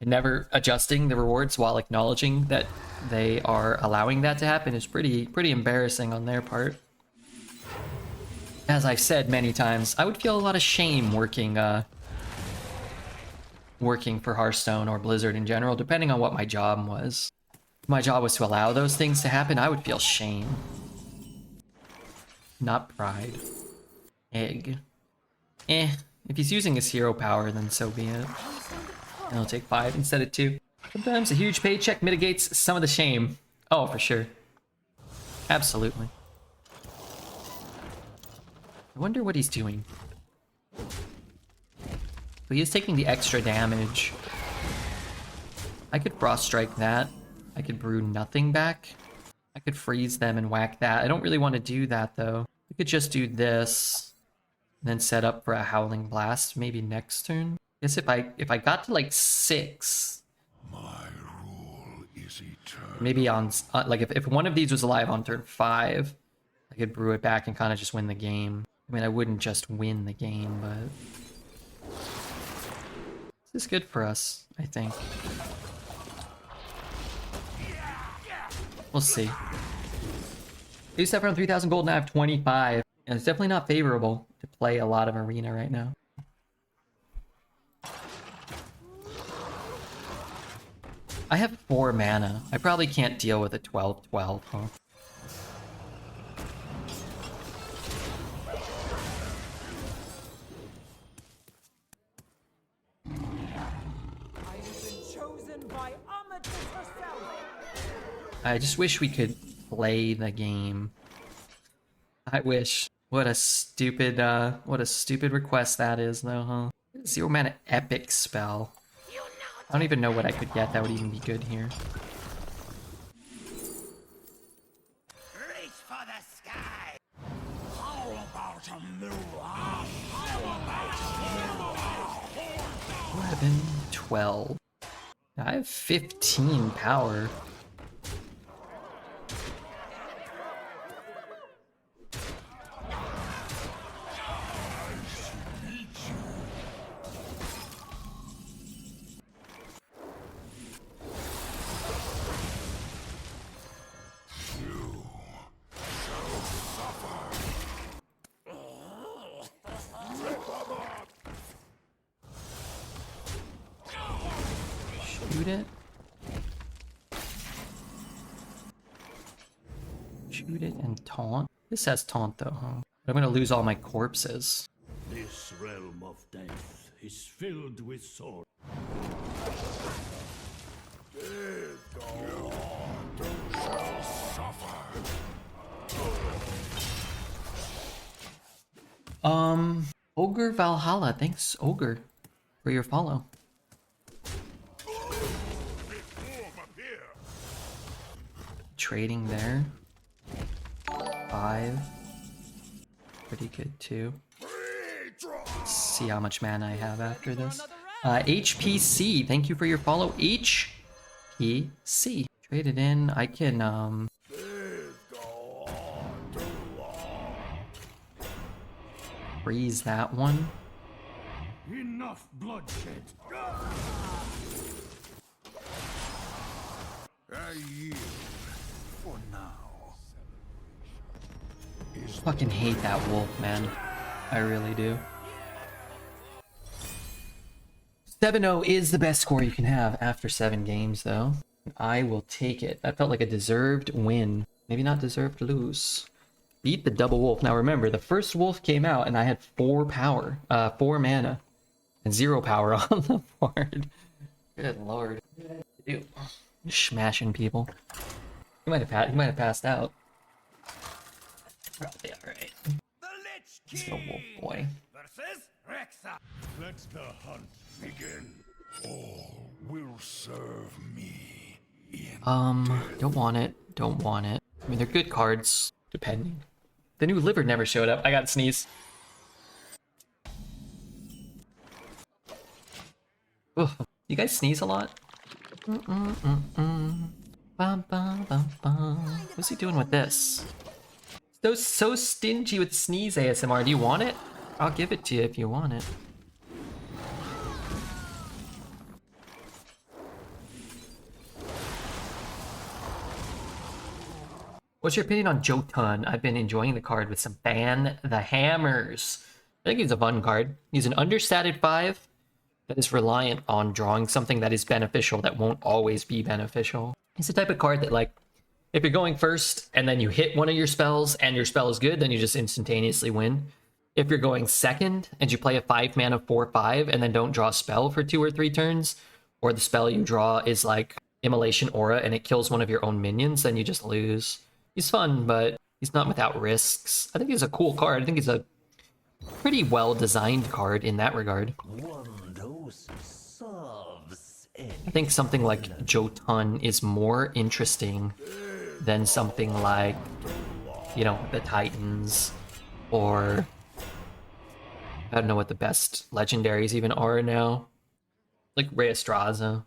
and never adjusting the rewards while acknowledging that they are allowing that to happen is pretty embarrassing on their part. As I've said many times, I would feel a lot of shame working for Hearthstone or Blizzard in general, depending on what my job was. If my job was to allow those things to happen, I would feel shame. Not pride. Egg. If he's using his hero power, then so be it. And he'll take 5 instead of 2. Sometimes a huge paycheck mitigates some of the shame. Oh, for sure. Absolutely. I wonder what he's doing. But he is taking the extra damage. I could Frost Strike that. I could brew nothing back. I could freeze them and whack that. I don't really want to do that, though. I could just do this. And then set up for a Howling Blast maybe next turn. I guess if I got to like 6... My rule is eternal. Maybe on... like if one of these was alive on turn 5, I could brew it back and kind of just win the game. I mean, I wouldn't just win the game, but... This is good for us, I think. We'll see. I used to have around 3,000 gold, now I have 25. And it's definitely not favorable to play a lot of Arena right now. I have 4 mana. I probably can't deal with a 12/12, huh? I just wish we could play the game. I wish. What a stupid request that is, though, huh? 0 mana epic spell. I don't even know what I could get that would even be good here. Reach for the sky. How about a mirror? How about a mirror? 11, 12. I have 15 power. Shoot it. Shoot it and taunt. This has taunt though, huh? I'm gonna lose all my corpses. This realm of death is filled with sorrow. Ogre Valhalla, thanks, Ogre, for your follow. Trading there. 5. Pretty good too. Let's see how much mana I have after this. HPC, thank you for your follow. HPC. Trade it in. I can freeze that one. Enough bloodshed. I yield for now. Fucking hate that wolf, man. I really do. 7-0 is the best score you can have after 7 games, though. I will take it. That felt like a deserved win. Maybe not deserved to lose. Beat the double wolf. Now remember, the first wolf came out and I had 4 power, 4 mana, and 0 power on the board. Good lord. Ew. Smashing people. He might have passed out. Probably alright. Let's go, wolf boy. Let the hunt begin. All will serve me in Don't want it. Don't want it. I mean, they're good cards, depending. The new liver never showed up. I got sneeze. Ugh. You guys sneeze a lot? What's he doing with this? So stingy with sneeze ASMR. Do you want it? I'll give it to you if you want it. What's your opinion on Jotun? I've been enjoying the card with some Ban the Hammers. I think he's a fun card. He's an understated 5 that is reliant on drawing something that is beneficial that won't always be beneficial. He's the type of card that, like, if you're going first and then you hit one of your spells and your spell is good, then you just instantaneously win. If you're going second and you play a 5 mana 4/5 and then don't draw a spell for 2 or 3 turns, or the spell you draw is like Immolation Aura and it kills one of your own minions, then you just lose. He's fun, but he's not without risks. I think he's a cool card. I think he's a pretty well-designed card in that regard. I think something like Jotun is more interesting than something like, you know, the Titans, or I don't know what the best legendaries even are now. Like Reastraza,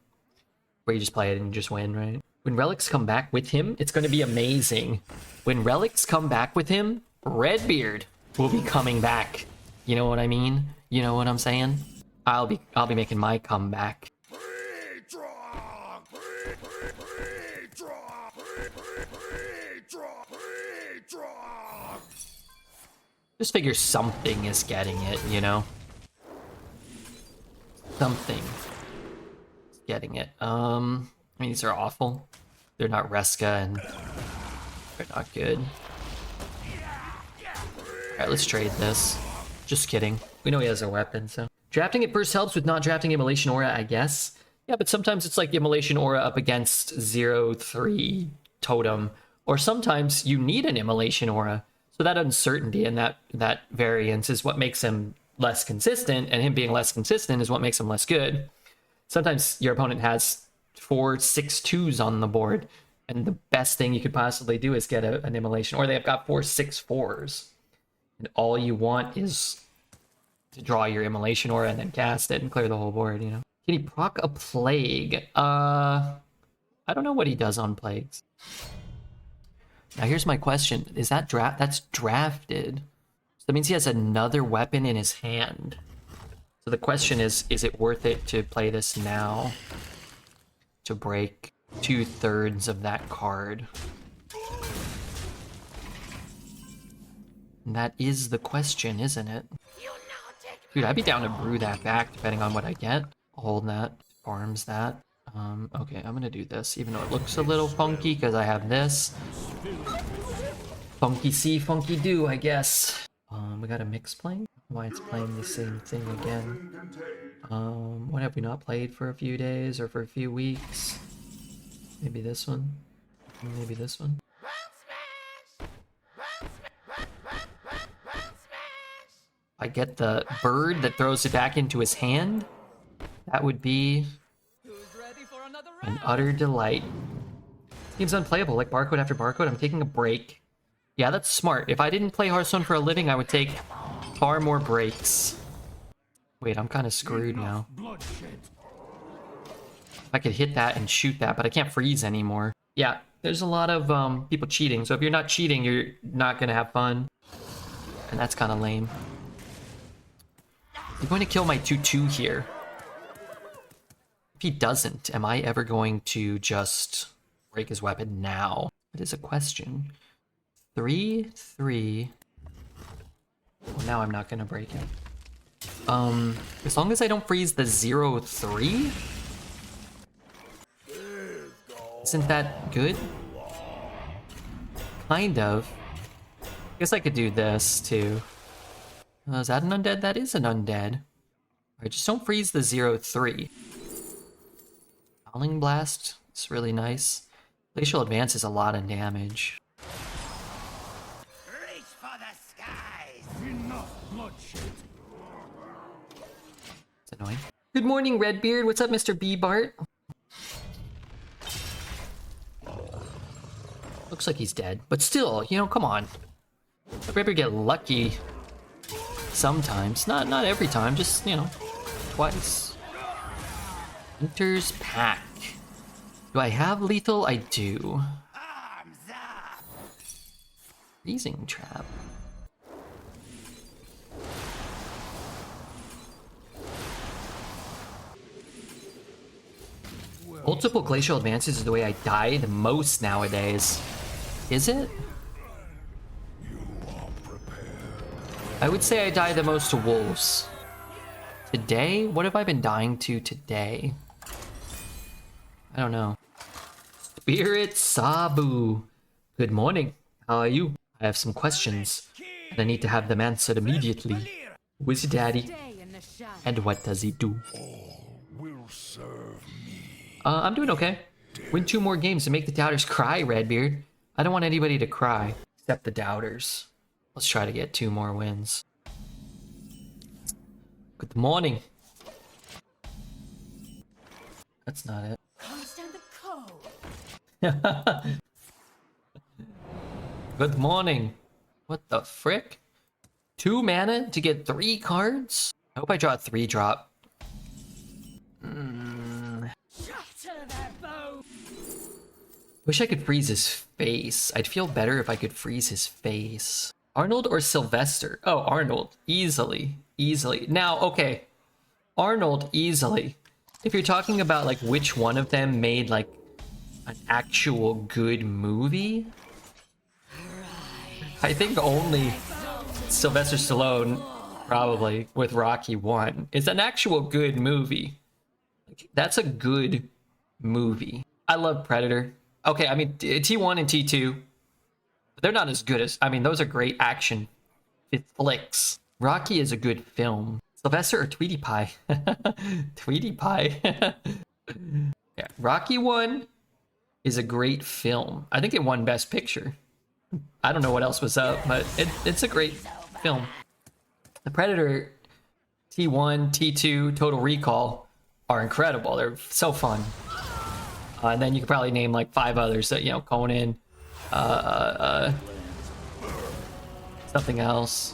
where you just play it and you just win, right? When relics come back with him, it's going to be amazing. When relics come back with him, Redbeard will be coming back. You know what I mean? You know what I'm saying? I'll be making my comeback. Just figure something is getting it, you know? Something is getting it. I mean, these are awful. They're not Reska and they're not good. Alright, let's trade this. Just kidding. We know he has a weapon, so. Drafting it first helps with not drafting Immolation Aura, I guess. Yeah, but sometimes it's like Immolation Aura up against 0/3 Totem. Or sometimes you need an Immolation Aura. So that uncertainty and that variance is what makes him less consistent, and him being less consistent is what makes him less good. Sometimes your opponent has 4 6/2s on the board, and the best thing you could possibly do is get an Immolation, or they've got 4 6/4s, and all you want is to draw your Immolation Aura and then cast it and clear the whole board, you know? Can he proc a Plague? I don't know what he does on Plagues. Now here's my question. Is that that's drafted? So that means he has another weapon in his hand. So the question is it worth it to play this now to break 2/3 of that card? And that is the question, isn't it? Dude, I'd be down to brew that back depending on what I get. I'll hold that, farms that. Okay, I'm gonna do this, even though it looks a little funky because I have this. Funky see, funky do, I guess. We got a mix playing? Why it's playing the same thing again? What have we not played for a few days or for a few weeks? Maybe this one? Maybe this one? I get the bird that throws it back into his hand. That would be an utter delight. Seems unplayable, like barcode after barcode. I'm taking a break. Yeah, that's smart. If I didn't play Hearthstone for a living, I would take far more breaks. Wait, I'm kind of screwed now. I could hit that and shoot that, but I can't freeze anymore. Yeah, there's a lot of people cheating. So if you're not cheating, you're not gonna have fun. And that's kind of lame. I'm going to kill my 2/2 here. If he doesn't, am I ever going to just break his weapon now? That is a question. 3/3. Well, now I'm not gonna break it. As long as I don't freeze the 0/3? Isn't that good? Kind of. Guess I could do this too. Is that an undead? That is an undead. Alright, just don't freeze the 0/3. Howling Blast, it's really nice. Glacial Advance is a lot of damage. Reach for the skies. Enough bloodshed. It's annoying. Good morning, Redbeard. What's up, Mr. B. Bart? Looks like he's dead, but still, you know, come on. I'd rather get lucky sometimes. Not every time, just, you know, twice. Hunter's Pack. Do I have lethal? I do. Arms up. Freezing Trap. Multiple glacial advances is the way I die the most nowadays. Is it? I would say I die the most to wolves. Today? What have I been dying to today? I don't know. Spirit Sabu. Good morning. How are you? I have some questions, and I need to have them answered immediately. Who is your daddy? Stay in the shadow. And what does he do? Will serve me. I'm doing okay. Win 2 more games to make the doubters cry, Redbeard. I don't want anybody to cry, except the doubters. Let's try to get 2 more wins. Good morning. That's not it. Understand the code. Good morning. What the frick? 2 mana to get 3 cards? I hope I draw a 3-drop. Shatter their bow. Wish I could freeze his face. I'd feel better if I could freeze his face. Arnold or Sylvester? Oh, Arnold. Easily. Easily. Now, okay. Arnold, easily. If you're talking about, like, which one of them made, like, an actual good movie, I think only Sylvester Stallone, probably, with Rocky 1, is an actual good movie. Like, that's a good movie. I love Predator. Okay, I mean, T1 and T2, they're not as good as... I mean, those are great action flicks. Rocky is a good film. Sylvester or Tweety Pie? Tweety Pie. Yeah, Rocky 1 is a great film. I think it won Best Picture. I don't know what else was up, but it's a great film. The Predator, T1, T2, Total Recall are incredible. They're so fun. And then you could probably name like 5 others that, you know, Conan, something else.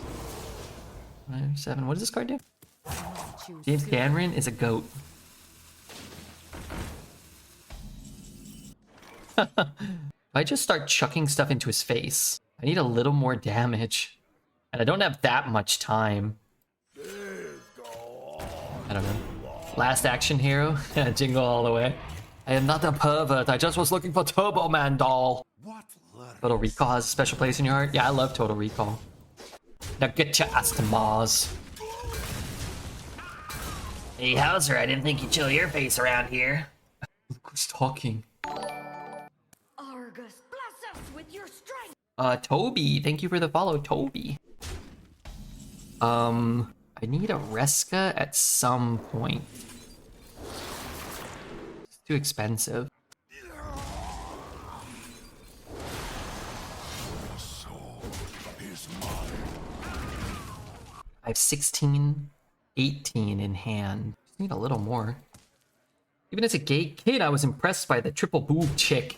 5, 7. What does this card do? James Cameron is a goat. I just start chucking stuff into his face. I need a little more damage. And I don't have that much time. I don't know. Last action hero? Jingle all the way. I am not a pervert. I just was looking for Turbo Man doll. Total Recall has a special place in your heart? Yeah, I love Total Recall. Now get your ass to Mars. Hey, Hauser, I didn't think you'd show your face around here. Who's talking? Argus, bless us with your strength. Toby, thank you for the follow, Toby. I need a Reska at some point. It's too expensive. I have 16, 18 in hand. Just need a little more. Even as a gay kid, I was impressed by the triple boob chick.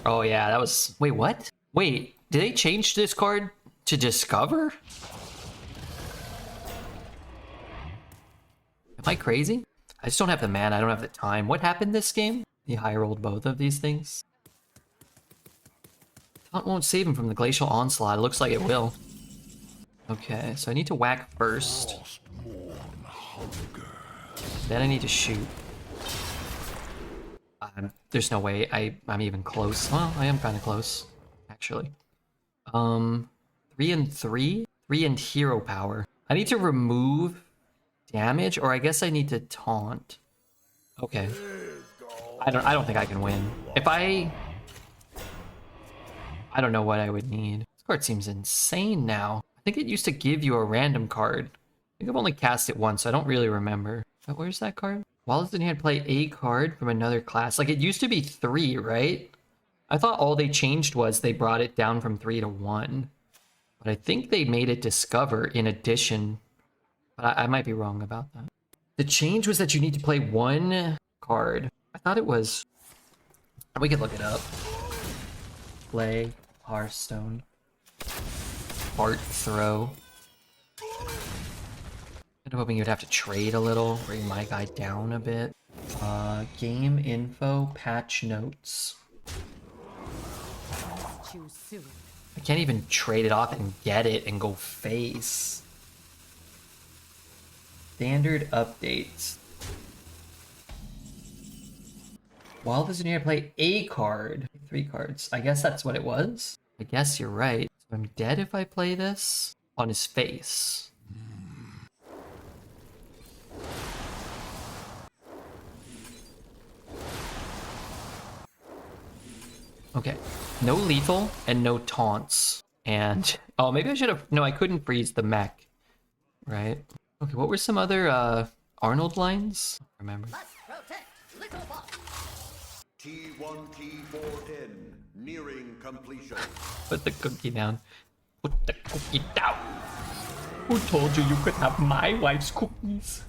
Oh yeah, that was... Wait, what? Wait, did they change this card to Discover? Am I crazy? I just don't have the mana, I don't have the time. What happened this game? He high rolled both of these things. Taunt won't save him from the Glacial Onslaught. It looks like it will. Okay, so I need to whack first. Then I need to shoot. There's no way I'm even close. Well, I am kind of close, actually. 3 and 3? 3 and hero power. I need to remove damage, or I guess I need to taunt. Okay. I don't think I can win. If I don't know what I would need. This card seems insane now. I think it used to give you a random card. I think I've only cast it once, so I don't really remember. But where's that card? While it's in hand, play a card from another class. Like, it used to be 3, right? I thought all they changed was they brought it down from 3 to 1. But I think they made it Discover in addition. But I might be wrong about that. The change was that you need to play 1 card. I thought it was... We could look it up. Play Hearthstone. Fart throw. I'm hoping you'd have to trade a little, bring my guy down a bit. Game info, patch notes. Choose soon. I can't even trade it off and get it and go face. Standard updates. While this is near, play a card. 3 cards. I guess that's what it was. I guess you're right. So I'm dead if I play this on his face. Okay, no lethal and no taunts. And, oh, maybe I should have, no, I couldn't freeze the mech, right? Okay, what were some other Arnold lines? Remember. T1, T410, nearing completion. Put the cookie down. Put the cookie down. Who told you you could have my wife's cookies?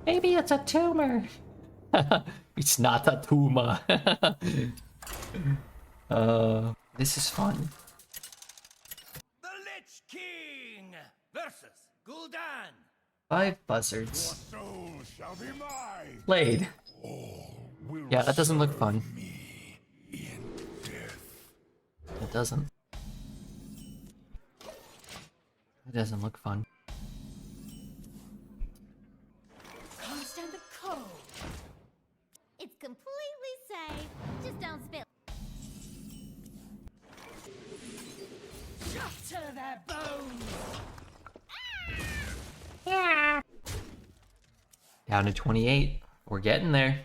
Maybe it's a tumor. It's not a tumor. This is fun. The Lich King versus Gul'dan. 5 buzzards. Soul shall be mine. Played. Yeah, that doesn't look fun. It doesn't. It doesn't look fun. Understand the code. It's completely safe. Just don't spill. Shatter their bones. Down to 28. We're getting there.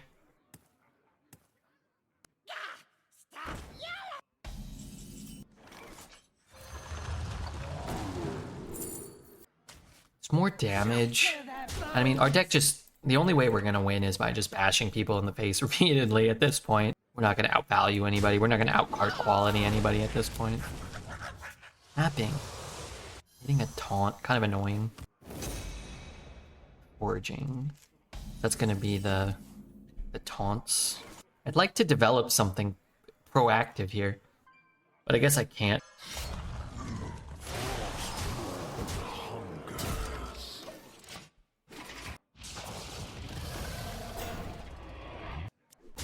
It's more damage. I mean, our deck just... The only way we're going to win is by just bashing people in the face repeatedly at this point. We're not going to outvalue anybody. We're not going to outcard quality anybody at this point. Tapping. Hitting a taunt. Kind of annoying. Foraging. That's going to be the taunts. I'd like to develop something proactive here. But I guess I can't.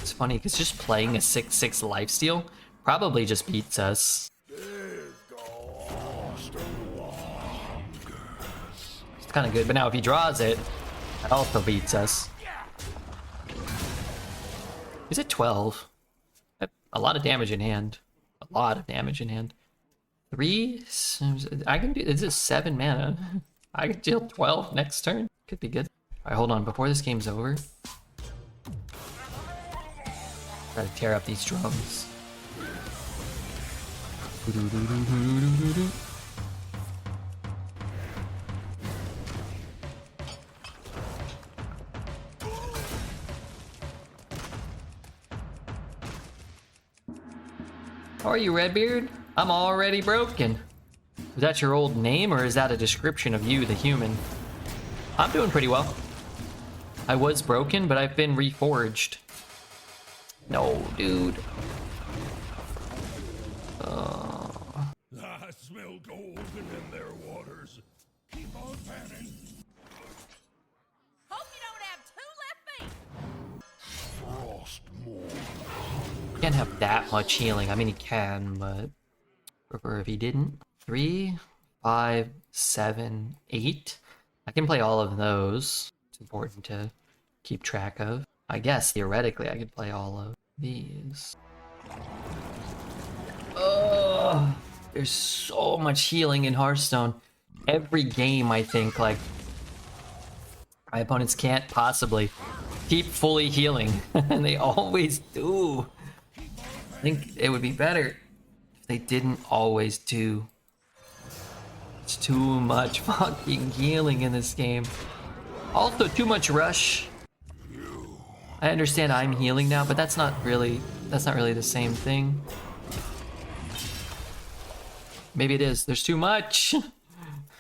It's funny because just playing a 6/6 lifesteal probably just beats us. It's kind of good, but now if he draws it, that also beats us. He's at 12. A lot of damage in hand. A lot of damage in hand. 3? I can do... This is 7 mana. I can deal 12 next turn. Could be good. Alright, hold on. Before this game's over, try to tear up these drums. How are you, Redbeard? I'm already broken. Is that your old name, or is that a description of you, the human? I'm doing pretty well. I was broken, but I've been reforged. No, dude. I smell golden in their waters. Keep on panning. Hope you don't have two left feet. Frost more. Can't have that much healing. I mean, he can, but prefer if he didn't. 3, 5, 7, 8. I can play all of those. It's important to keep track of. I guess theoretically I could play all of these. Ugh, there's so much healing in Hearthstone. Every game, I think, like, my opponents can't possibly keep fully healing, and they always do. I think it would be better if they didn't always do. It's too much fucking healing in this game. Also, too much rush. I understand I'm healing now, but that's not really the same thing. Maybe it is. There's too much.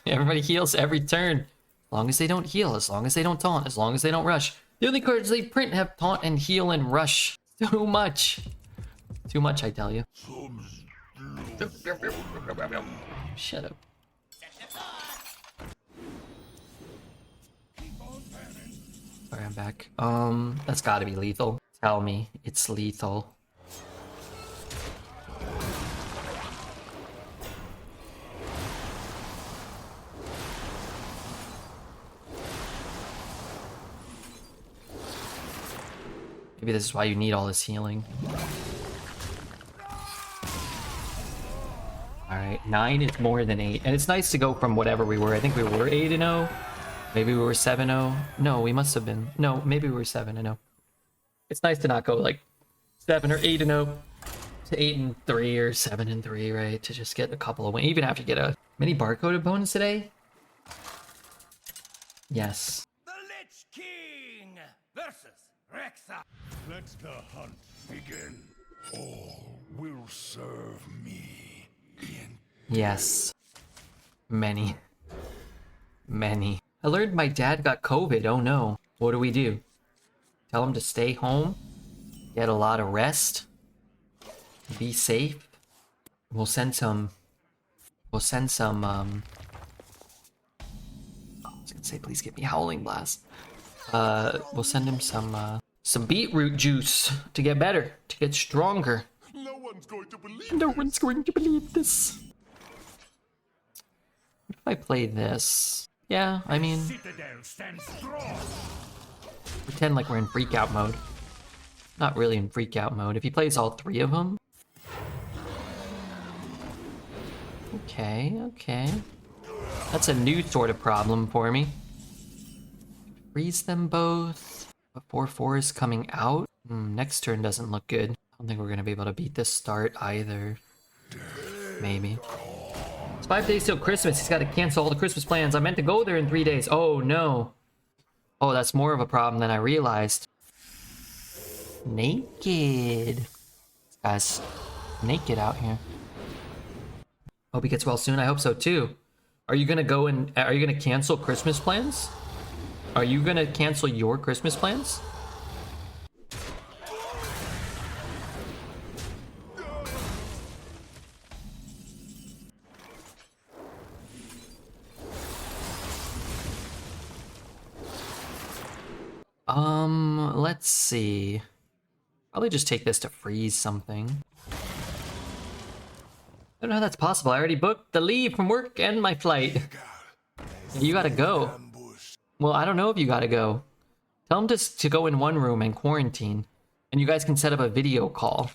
Everybody heals every turn. As long as they don't heal, as long as they don't taunt, as long as they don't rush. The only cards they print have taunt and heal and rush. Too much. Too much, I tell you. Shut up. Alright, I'm back. That's gotta be lethal. Tell me it's lethal. Maybe this is why you need all this healing. Alright, 9 is more than 8. And it's nice to go from whatever we were. I think we were 8-0. Maybe we were 7-0. No, we must have been. No, maybe we were 7-0. It's nice to not go like 7 or 8-0 to 8-3 or 7-3, right? To just get a couple of wins. Even after you get a many barcode opponents today. Yes. The Lich King versus Rexa. Let the hunt begin. All will serve me. Yes. Many. Many. I learned my dad got COVID. Oh no. What do we do? Tell him to stay home, get a lot of rest, be safe. We'll send some I was gonna say, please give me Howling Blast. We'll send him some beetroot juice to get better, to get stronger. No one's going to believe No one's going to believe this. What if I play this? Yeah, I mean, Citadel stands strong. pretend like we're in freakout mode. Not really in freakout mode. If he plays all 3 of them. Okay, okay. That's a new sort of problem for me. Freeze them both before 4 is coming out. Next turn doesn't look good. I don't think we're gonna be able to beat this start either. Maybe. It's 5 days till Christmas. He's got to cancel all the Christmas plans. I meant to go there in 3 days. Oh no. Oh, that's more of a problem than I realized. Naked. This guy's naked out here. Hope he gets well soon. I hope so too. Are you gonna go and are you gonna cancel Christmas plans? Are you gonna cancel your Christmas plans? Let's see. Probably just take this to freeze something. I don't know how that's possible. I already booked the leave from work and my flight. You gotta go. Well, I don't know if you gotta go. Tell him to go in one room and quarantine. And you guys can set up a video call.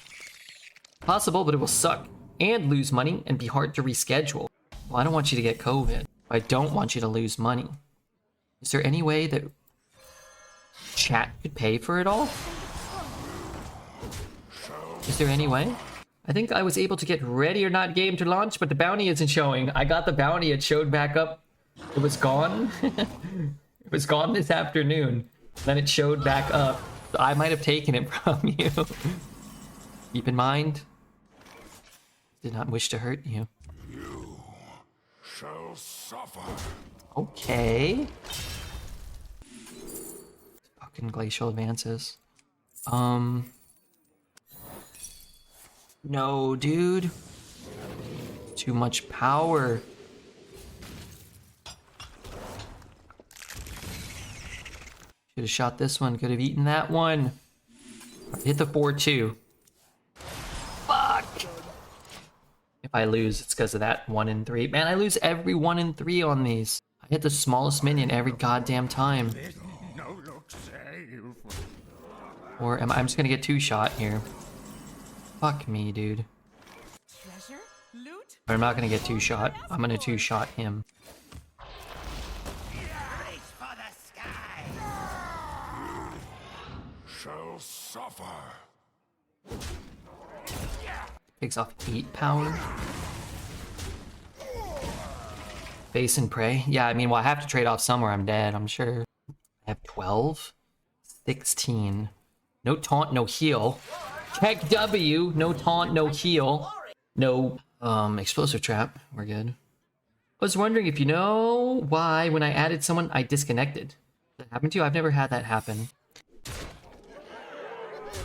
Possible, but it will suck. And lose money and be hard to reschedule. Well, I don't want you to get COVID. I don't want you to lose money. Is there any way that chat could pay for it all? Is there any way? I think I was able to get ready or not game to launch, but the bounty isn't showing. I got the bounty, it showed back up. It was gone. It was gone this afternoon. Then it showed back up. I might have taken it from you. Keep in mind, did not wish to hurt you. You shall suffer. Okay. Fucking glacial advances. No, dude. Too much power. Should have shot this one. Could have eaten that one. Hit the 4-2. Fuck. If I lose, it's because of that 1 in 3. Man, I lose every 1 in 3 on these. I hit the smallest minion every goddamn time. Or am I'm just gonna get 2-shot here. Fuck me, dude. Treasure? Loot? But I'm not gonna get 2-shot. I'm gonna 2-shot him. Reach for the sky. Shall suffer. Takes off 8 power. Face and pray. Yeah, I mean, well, I have to trade off somewhere. I'm dead, I'm sure. I have 12. 16. No taunt, no heal. Check W. No taunt, no heal. No explosive trap. We're good. I was wondering if you know why when I added someone, I disconnected. Did that happen to you? I've never had that happen.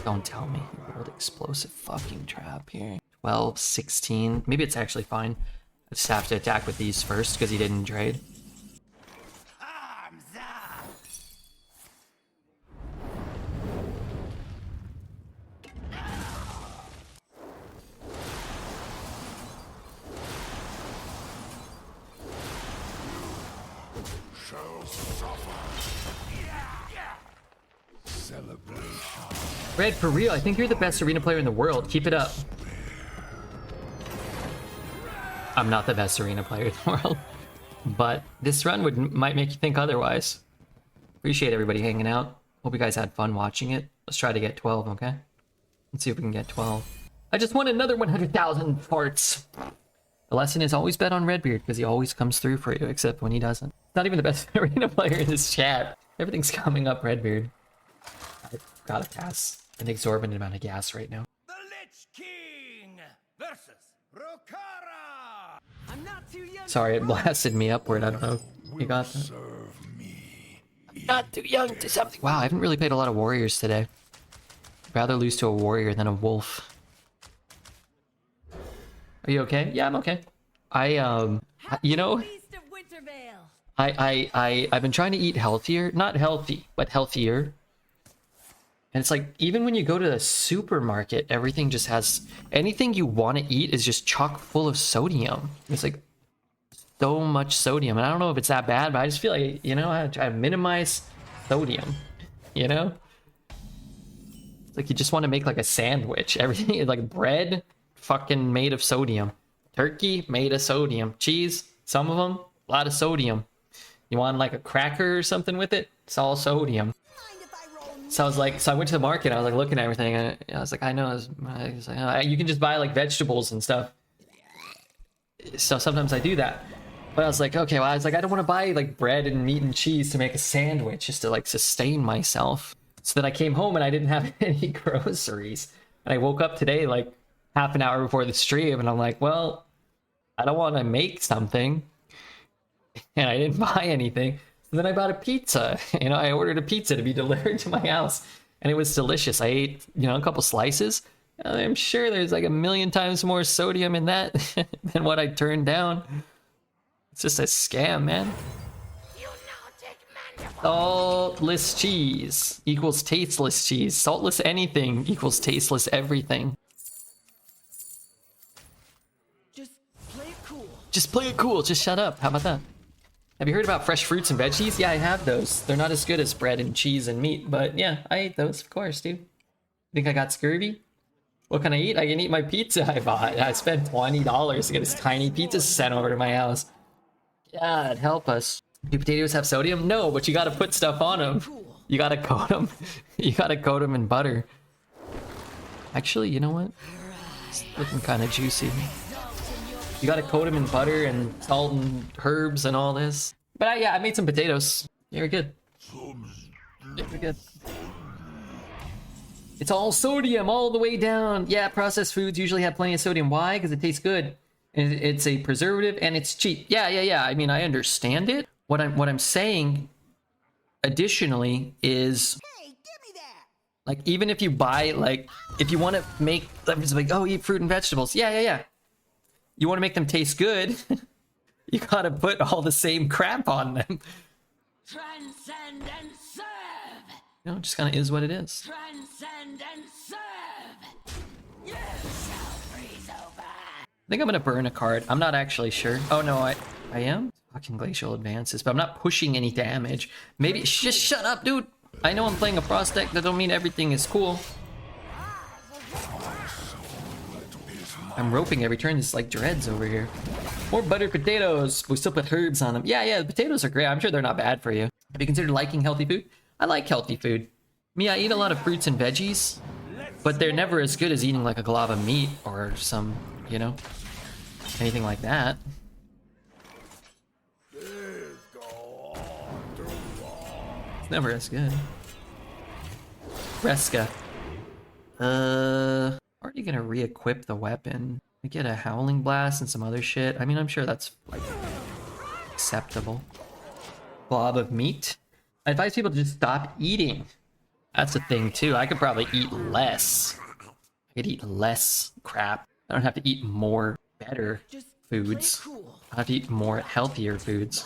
Don't tell me. Old explosive fucking trap here. 12, 16. Maybe it's actually fine. I just have to attack with these first because he didn't trade. Arms up. Shall suffer. Celebration. Red, for real, I think you're the best arena player in the world. Keep it up. I'm not the best arena player in the world, but this run might make you think otherwise. Appreciate everybody hanging out. Hope you guys had fun watching it. Let's try to get 12, okay? Let's see if we can get 12. I just won another 100,000 parts. The lesson is always bet on Redbeard because he always comes through for you, except when he doesn't. Not even the best arena player in this chat. Everything's coming up Redbeard. I've got to pass an exorbitant amount of gas right now. The Lich King versus Rokara. I'm not too young. Sorry, it blasted me upward. I don't know if you got that. Serve me. Not too young to something. Wow, I haven't really played a lot of warriors today. I'd rather lose to a warrior than a wolf. Are you okay? Yeah, I'm okay. You know, Beast of Wintervale. I've been trying to eat healthier. Not healthy, but healthier. And it's like, even when you go to the supermarket, everything just has... Anything you want to eat is just chock full of sodium. It's like, so much sodium. And I don't know if it's that bad, but I just feel like, you know, I try to minimize sodium. You know? It's like you just want to make like a sandwich. Everything is like bread, fucking made of sodium. Turkey, made of sodium. Cheese, some of them, a lot of sodium. You want like a cracker or something with it? It's all sodium. So I was like, so I went to the market. I was like looking at everything, and I was like, I know. I was like, oh, you can just buy like vegetables and stuff. So sometimes I do that. But I was like, okay, well, I was like, I don't want to buy like bread and meat and cheese to make a sandwich just to like sustain myself. So then I came home and I didn't have any groceries. And I woke up today like half an hour before the stream, and I'm like, well, I don't want to make something, and I didn't buy anything. So then I bought a pizza. You know, I ordered a pizza to be delivered to my house, and it was delicious. I ate, you know, a couple slices. I'm sure there's like 1,000,000 times more sodium in that than what I turned down. It's just a scam, man. Saltless cheese equals tasteless cheese. Saltless anything equals tasteless everything. Just play it cool. Just play it cool. Just shut up. How about that? Have you heard about fresh fruits and veggies? Yeah, I have those. They're not as good as bread and cheese and meat, but yeah, I ate those, of course, dude. Think I got scurvy? What can I eat? I can eat my pizza I bought. I spent $20 to get this tiny pizza sent over to my house. God, help us. Do potatoes have sodium? No, but you gotta put stuff on them. You gotta coat them. You gotta coat them in butter. Actually, you know what? It's looking kind of juicy. You gotta coat them in butter and salt and herbs and all this. But yeah, I made some potatoes. They were good. They were good. It's all sodium all the way down. Yeah, processed foods usually have plenty of sodium. Why? Because it tastes good. And it's a preservative and it's cheap. Yeah. I mean, I understand it. What I'm saying, additionally, is like even if you buy like if you want to make it's like oh eat fruit and vegetables. Yeah. You want to make them taste good. You gotta put all the same crap on them. Transcend and serve. You know, it just kind of is what it is. Transcend and serve. You shall freeze over. I think I'm gonna burn a card. I'm not actually sure. Oh no, I am? Fucking glacial advances, but I'm not pushing any damage. Maybe just shut up, dude. I know I'm playing a frost deck, that don't mean everything is cool. I'm roping every turn. It's like dreads over here. More buttered potatoes. We still put herbs on them. Yeah, the potatoes are great. I'm sure they're not bad for you. Have you considered liking healthy food? I like healthy food. Me, I eat a lot of fruits and veggies, but they're never as good as eating like a glob of meat or some, you know, anything like that. It's never as good. Reska. Already gonna re-equip the weapon. I get a Howling Blast and some other shit. I mean, I'm sure that's like acceptable. Blob of meat. I advise people to just stop eating. That's the thing too. I could probably eat less. I could eat less crap. I don't have to eat more better foods. I have to eat more healthier foods.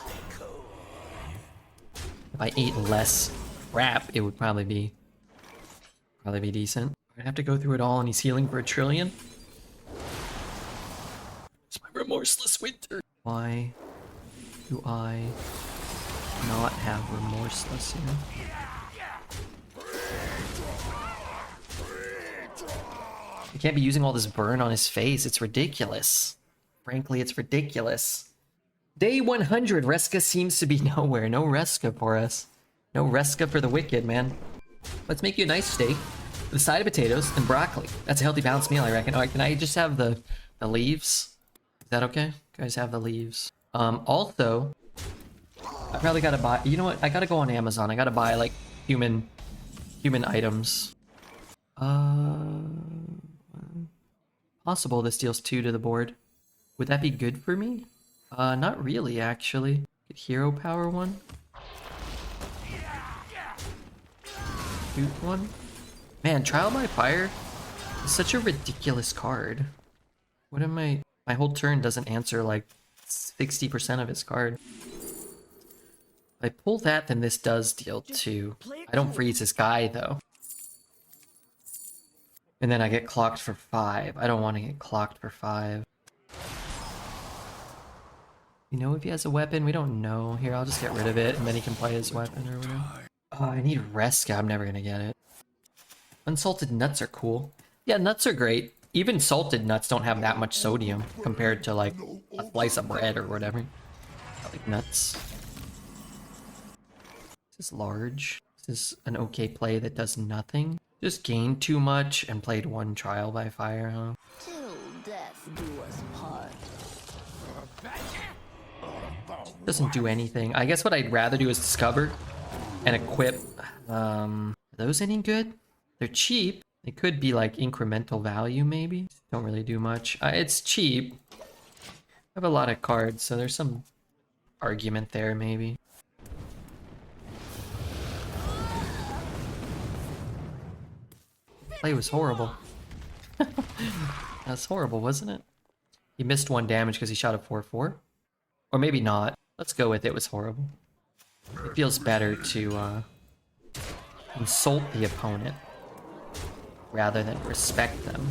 If I ate less crap, it would probably be decent. I'd have to go through it all and he's healing for 1 trillion. It's my remorseless winter. Why do I not have remorseless here? I can't be using all this burn on his face. It's ridiculous. Frankly, it's ridiculous. Day 100, Reska seems to be nowhere. No Reska for us. No Reska for the wicked, man. Let's make you a nice steak. The side of potatoes and broccoli. That's a healthy balanced meal, I reckon. Alright, can I just have the leaves? Is that okay? Guys, have the leaves. Also, I probably gotta buy, you know what? I gotta go on Amazon. I gotta buy like human items. Possible this deals 2 to the board. Would that be good for me? Not really, actually. Get hero power 1. Shoot 1. Man, Trial by Fire is such a ridiculous card. What am I... My whole turn doesn't answer like 60% of his card. If I pull that, then this does deal 2. I don't freeze this guy, though. And then I get clocked for 5. I don't want to get clocked for 5. You know if he has a weapon? We don't know. Here, I'll just get rid of it, and then he can play his weapon or whatever. Oh, I need Reska. I'm never gonna get it. Unsalted nuts are cool. Yeah, nuts are great. Even salted nuts don't have that much sodium compared to like a slice of bread or whatever. I like nuts. This is large. This is an okay play that does nothing. Just gained too much and played 1 Trial by Fire, huh? Till death do us part. Doesn't do anything. I guess what I'd rather do is discover and equip. Are those any good? They're cheap. They could be like incremental value, maybe. Don't really do much. It's cheap. I have a lot of cards, so there's some argument there, maybe. Play was horrible. That's horrible, wasn't it? He missed 1 damage because he shot a 4/4. Or maybe not. Let's go with it was horrible. It feels better to insult the opponent rather than respect them.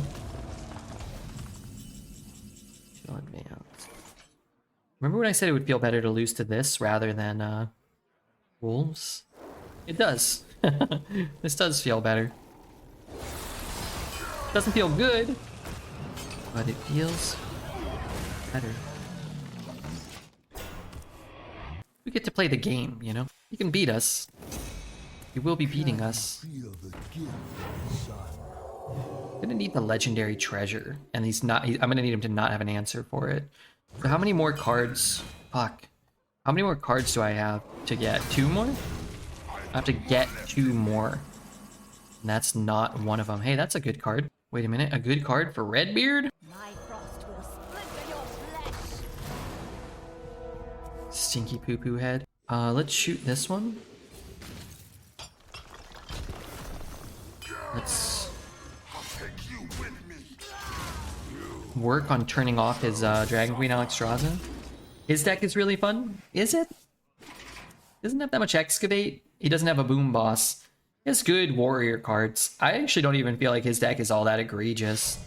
Chill advance. Remember when I said it would feel better to lose to this rather than wolves? It does. This does feel better. Doesn't feel good, but it feels better. We get to play the game, you know? You can beat us. He will be beating us. Gonna need the legendary treasure, and I'm gonna need him to not have an answer for it. So how many more cards? Fuck. How many more cards do I have to get? 2 more? I have to get 2 more. And that's not one of them. Hey, that's a good card. Wait a minute, a good card for Redbeard? My frost will splinter your flesh. Stinky poo-poo head. Let's shoot this one. Let's work on turning off his Dragon Queen Alexstrasza. His deck is really fun. Is it? Doesn't have that much Excavate. He doesn't have a Boom Boss. He has good warrior cards. I actually don't even feel like his deck is all that egregious.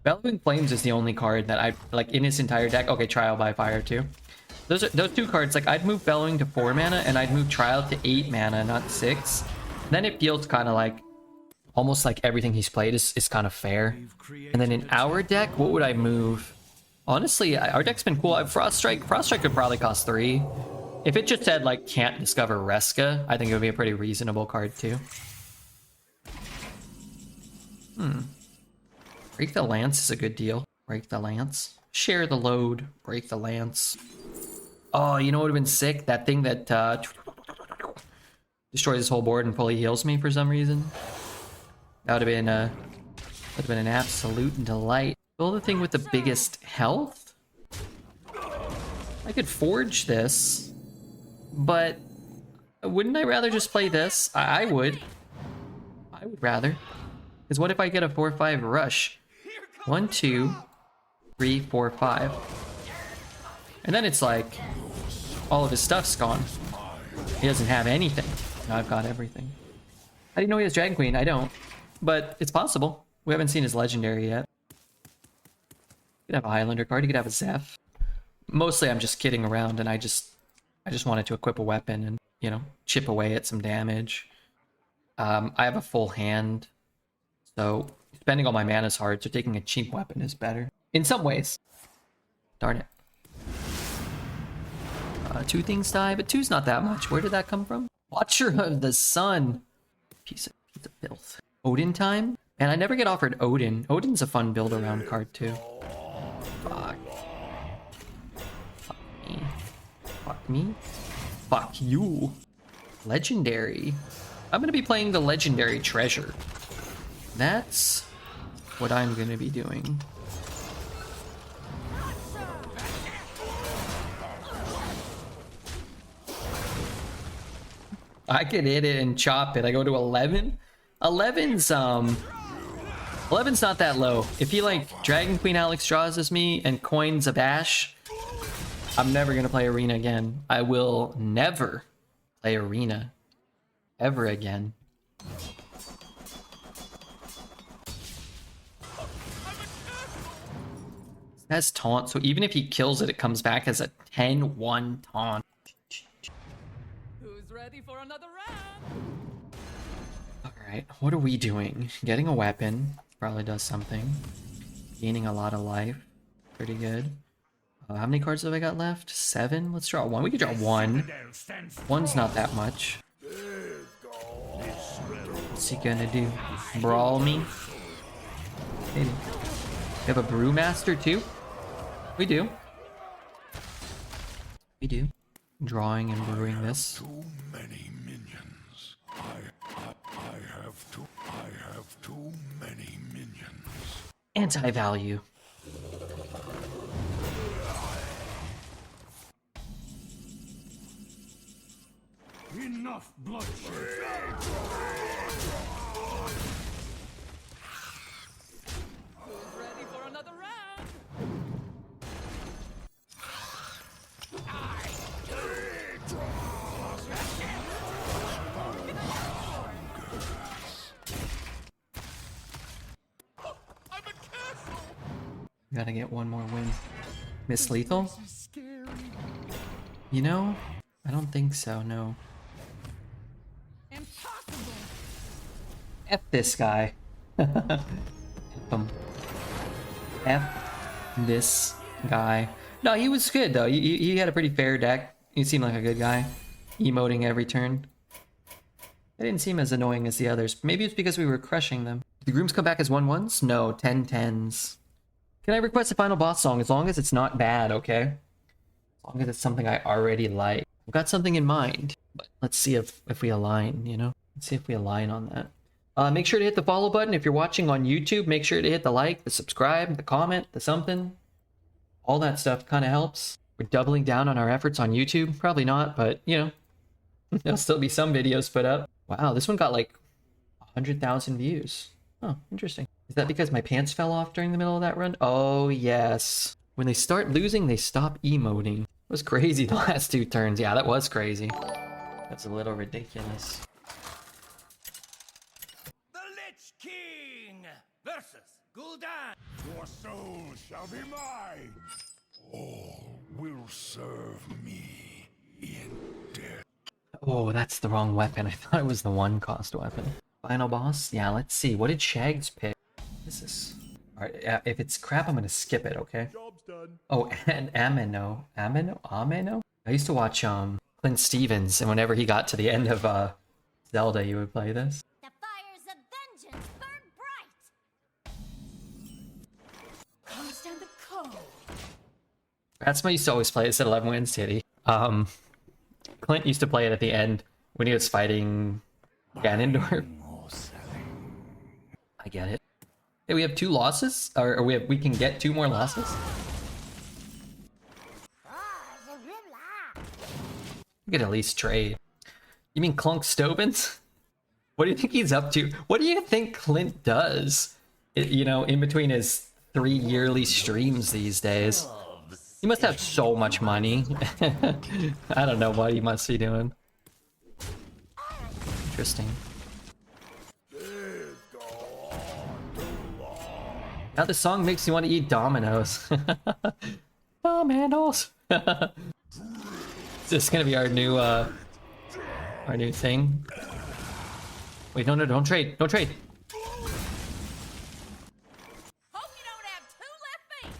Bellowing Flames is the only card that I like in his entire deck. Okay, Trial by Fire too. Those 2 cards, like I'd move Bellowing to 4 mana and I'd move Trial to 8 mana, not 6. Then it feels kind of like almost like everything he's played is kind of fair. And then in our deck, what would I move? Honestly, our deck's been cool. Frost Strike could probably cost 3. If it just said like can't discover Reska, I think it would be a pretty reasonable card too. Break the Lance is a good deal. Break the Lance. Share the load. Break the Lance. Oh, you know what would have been sick? That thing that destroys this whole board and fully heals me for some reason. That would have been an absolute delight. Build the thing with the biggest health? I could forge this, but wouldn't I rather just play this? I would. I would rather. Because what if I get a 4-5 rush? 1, 2, 3, 4, 5. And then it's like all of his stuff's gone. He doesn't have anything. Now I've got everything. How do you know he has Dragon Queen? I don't. But it's possible. We haven't seen his legendary yet. He could have a Highlander card. He could have a Zeph. Mostly I'm just kidding around, and I just wanted to equip a weapon and, you know, chip away at some damage. I have a full hand, so spending all my mana is hard, so taking a cheap weapon is better. In some ways. Darn it. 2 things die, but 2's not that much. Where did that come from? Watcher of the Sun. Piece of filth. Odin time? And I never get offered Odin. Odin's a fun build around card too. Fuck. Fuck me. Fuck me. Fuck you. Legendary. I'm gonna be playing the legendary treasure. That's what I'm gonna be doing. I can hit it and chop it. I go to 11. 11's not that low. If he like Dragon Queen Alexstrasza's me and coins a bash, I'm never gonna play Arena again. I will never play Arena ever again. That's taunt, so even if he kills it, it comes back as a 10-1 taunt. Who's ready for another round? Alright, what are we doing? Getting a weapon probably does something. Gaining a lot of life. Pretty good. How many cards have I got left? 7? Let's draw 1. We could draw 1. 1's not that much. What's he gonna do? Brawl me? Maybe. We have a Brewmaster too? We do. We do. Drawing and brewing this. Too many minions. I have too many minions. Anti-value. Enough bloodshed. Who's ready for another round? Gotta get one more win. Miss Lethal? You know, I don't think so, no. Impossible. F this guy. F him. F this guy. No, he was good though. He had a pretty fair deck. He seemed like a good guy. Emoting every turn. They didn't seem as annoying as the others. Maybe it's because we were crushing them. Did the grooms come back as 1-1s? No, 10-10s. Can I request a final boss song as long as it's not bad, okay? As long as it's something I already like. I've got something in mind, but let's see if we align, you know? Let's see if we align on that. Make sure to hit the follow button. If you're watching on YouTube, make sure to hit the like, the subscribe, the comment, the something. All that stuff kind of helps. We're doubling down on our efforts on YouTube. Probably not, but, you know, there'll still be some videos put up. Wow, this one got like 100,000 views. Oh, interesting. Is that because my pants fell off during the middle of that run? Oh, yes. When they start losing, they stop emoting. It was crazy the last 2 turns. Yeah, that was crazy. That's a little ridiculous. The Lich King versus Gul'dan. Your soul shall be mine. All will serve me in death. Oh, that's the wrong weapon. I thought it was the 1-cost weapon. Final boss? Yeah, let's see. What did Shags pick? What is this? Alright, if it's crap, I'm gonna skip it, okay? Job's done. Oh, and Ameno. Ameno? I used to watch Clint Stevens, and whenever he got to the end of Zelda, he would play this. The fires of vengeance burn bright. Can't stand the cold. Ratsma used to always play this at 11 wins, Titty. Clint used to play it at the end when he was fighting Ganondorf. I get it. Hey, we have 2 losses? Or we can get 2 more losses? We could at least trade. You mean Clunk Stobins? What do you think he's up to? What do you think Clint does? You know, in between his 3 yearly streams these days. He must have so much money. I don't know what he must be doing. Interesting. Now the song makes you want to eat Dominoes. Dominoes. Is this gonna be our new thing? Wait, no, don't trade. Don't trade. Hope you don't have 2 left feet.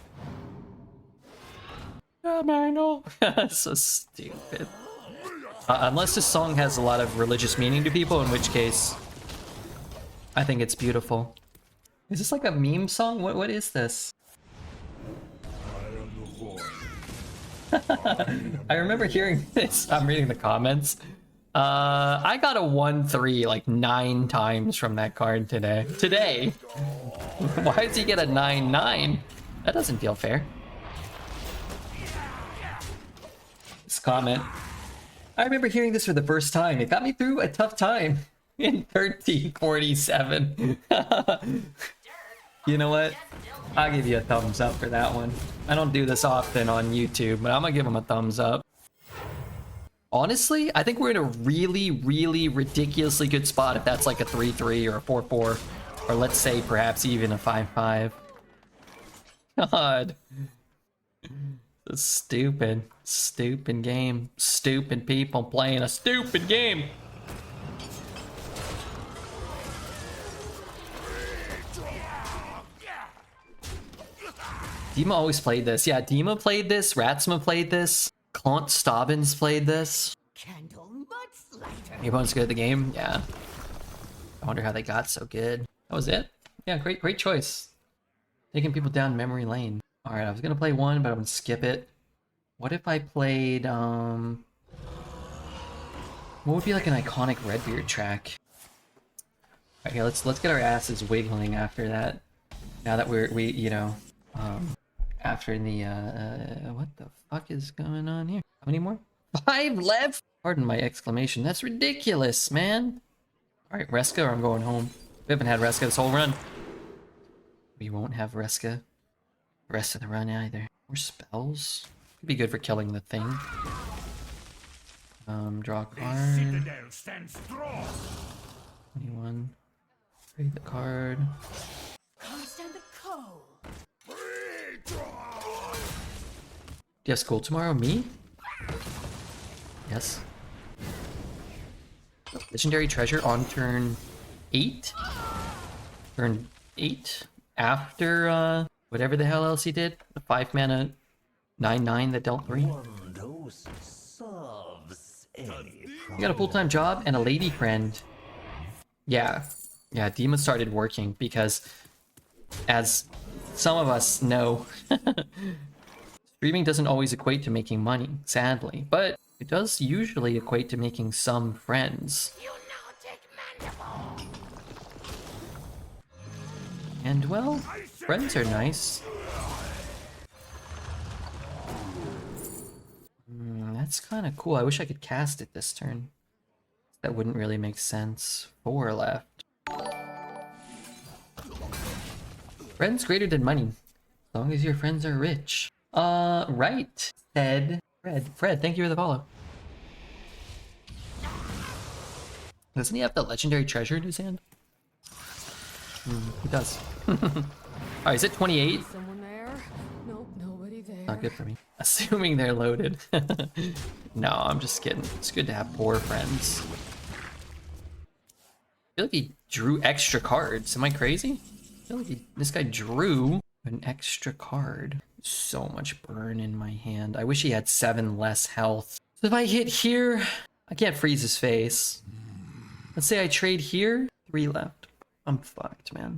Domino. So stupid. Unless this song has a lot of religious meaning to people, in which case I think it's beautiful. Is this like a meme song? What is this? I remember hearing this. I'm reading the comments. I got a 1-3 like 9 times from that card today. Why does he get a 9-9? That doesn't feel fair. This comment. I remember hearing this for the first time. It got me through a tough time in 1347. You know what? I'll give you a thumbs up for that one. I don't do this often on YouTube, but I'm gonna give him a thumbs up. Honestly, I think we're in a really, really ridiculously good spot if that's like a 3-3 or a 4-4, or let's say perhaps even a 5-5. God. This stupid, stupid game. Stupid people playing a stupid game. Dima always played this. Yeah, Dima played this. Ratsma played this. Clint Stobbins played this. Candle much lighter. Everyone's good at the game. Yeah. I wonder how they got so good. That was it. Yeah, great choice. Taking people down memory lane. All right, I was gonna play one, but I'm gonna skip it. What if I played what would be like an iconic Redbeard track? All right, here, let's get our asses wiggling after that. Now that we you know after the what the fuck is going on here? How many more? 5 left. Pardon my exclamation. That's ridiculous, man. All right, Reska, or I'm going home. We haven't had Reska this whole run. We won't have Reska the rest of the run either. More spells. Could be good for killing the thing. Draw a card. Citadel stands strong. 21. Read the card. Can't stand the cold. Do you have school tomorrow? Me? Yes. Legendary treasure on turn 8? Turn 8? After, whatever the hell else he did? The 5 mana 9/9 that dealt 3? You got a full-time job and a lady friend. Yeah. Yeah, Dima started working because, as some of us know, streaming doesn't always equate to making money, sadly. But it does usually equate to making some friends. And, well, friends are nice. That's kind of cool. I wish I could cast it this turn. That wouldn't really make sense. 4 left. Friends greater than money. As long as your friends are rich. Right. Said Fred. Fred, thank you for the follow. Doesn't he have the legendary treasure in his hand? He does. Alright, is it 28? Someone there? Nope, nobody there. Not good for me. Assuming they're loaded. No, I'm just kidding. It's good to have poor friends. I feel like he drew extra cards. Am I crazy? I feel like this guy drew an extra card. So much burn in my hand. I wish he had 7 less health. So if I hit here, I can't freeze his face. Let's say I trade here, 3 left. I'm fucked, man.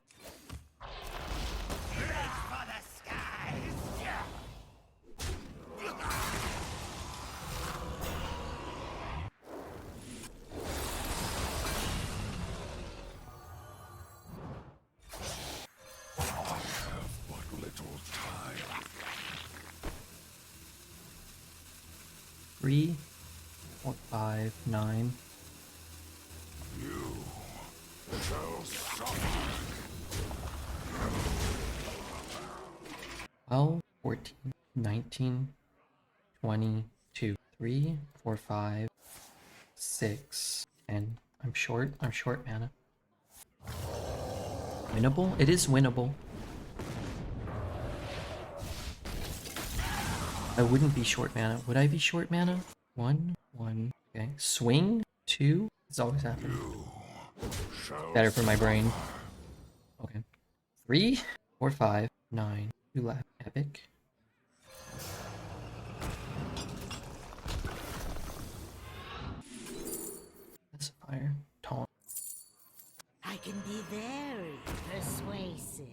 Three, 4, 5, 9. Well, 14, 19, 22, 3, 4, 5, 6, 10. I'm short mana. Winnable? It is winnable. I wouldn't be short mana. Would I be short mana? 1, 1. Okay. Swing. 2. It's always happening. Better for my brain. Okay. 3, 4, 5, 9. 2 left. Epic. Pacifier. Taunt. I can be very persuasive.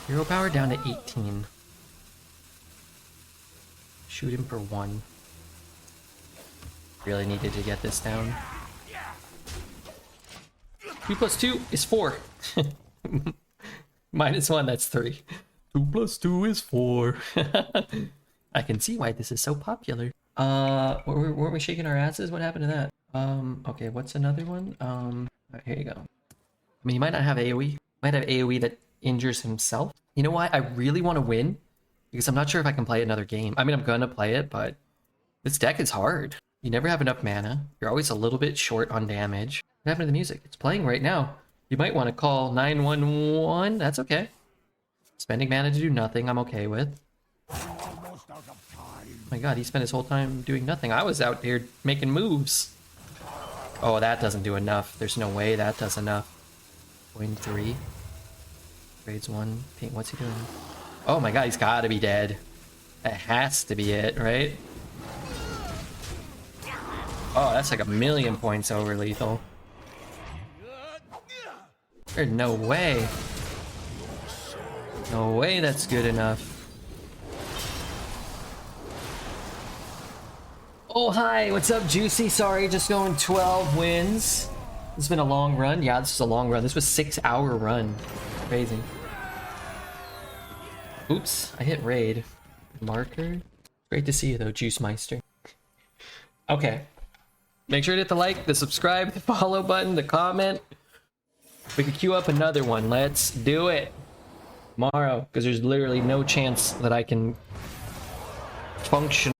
Hero power down to 18. Shoot him for 1. Really needed to get this down. 2 plus 2 is 4. Minus 1, that's 3. 2 plus 2 is 4. I can see why this is so popular. Weren't we shaking our asses? What happened to that? Okay, what's another one? Here you go. I mean, he might not have AoE. Might have AoE that injures himself. You know why? I really want to win because I'm not sure if I can play another game. I mean, I'm gonna play it, but this deck is hard. You never have enough mana. You're always a little bit short on damage. What happened to the music? It's playing right now. You might want to call 911. That's okay. Spending mana to do nothing, I'm okay with. Oh my god, he spent his whole time doing nothing. I was out here making moves. Oh, that doesn't do enough. There's no way that does enough. Point 3. Grades 1. Pink. What's he doing? Oh my god, he's gotta be dead. That has to be it, right? Oh, that's like 1,000,000 points over lethal. There's no way. No way that's good enough. Oh, hi. What's up, Juicy? Sorry, just going 12 wins. This has been a long run. Yeah, this is a long run. This was a 6-hour run. Crazy. Oops, I hit raid. Marker. Great to see you, though, Juice Meister. Okay. Make sure to hit the like, the subscribe, the follow button, the comment. We could queue up another one. Let's do it. Tomorrow, because there's literally no chance that I can function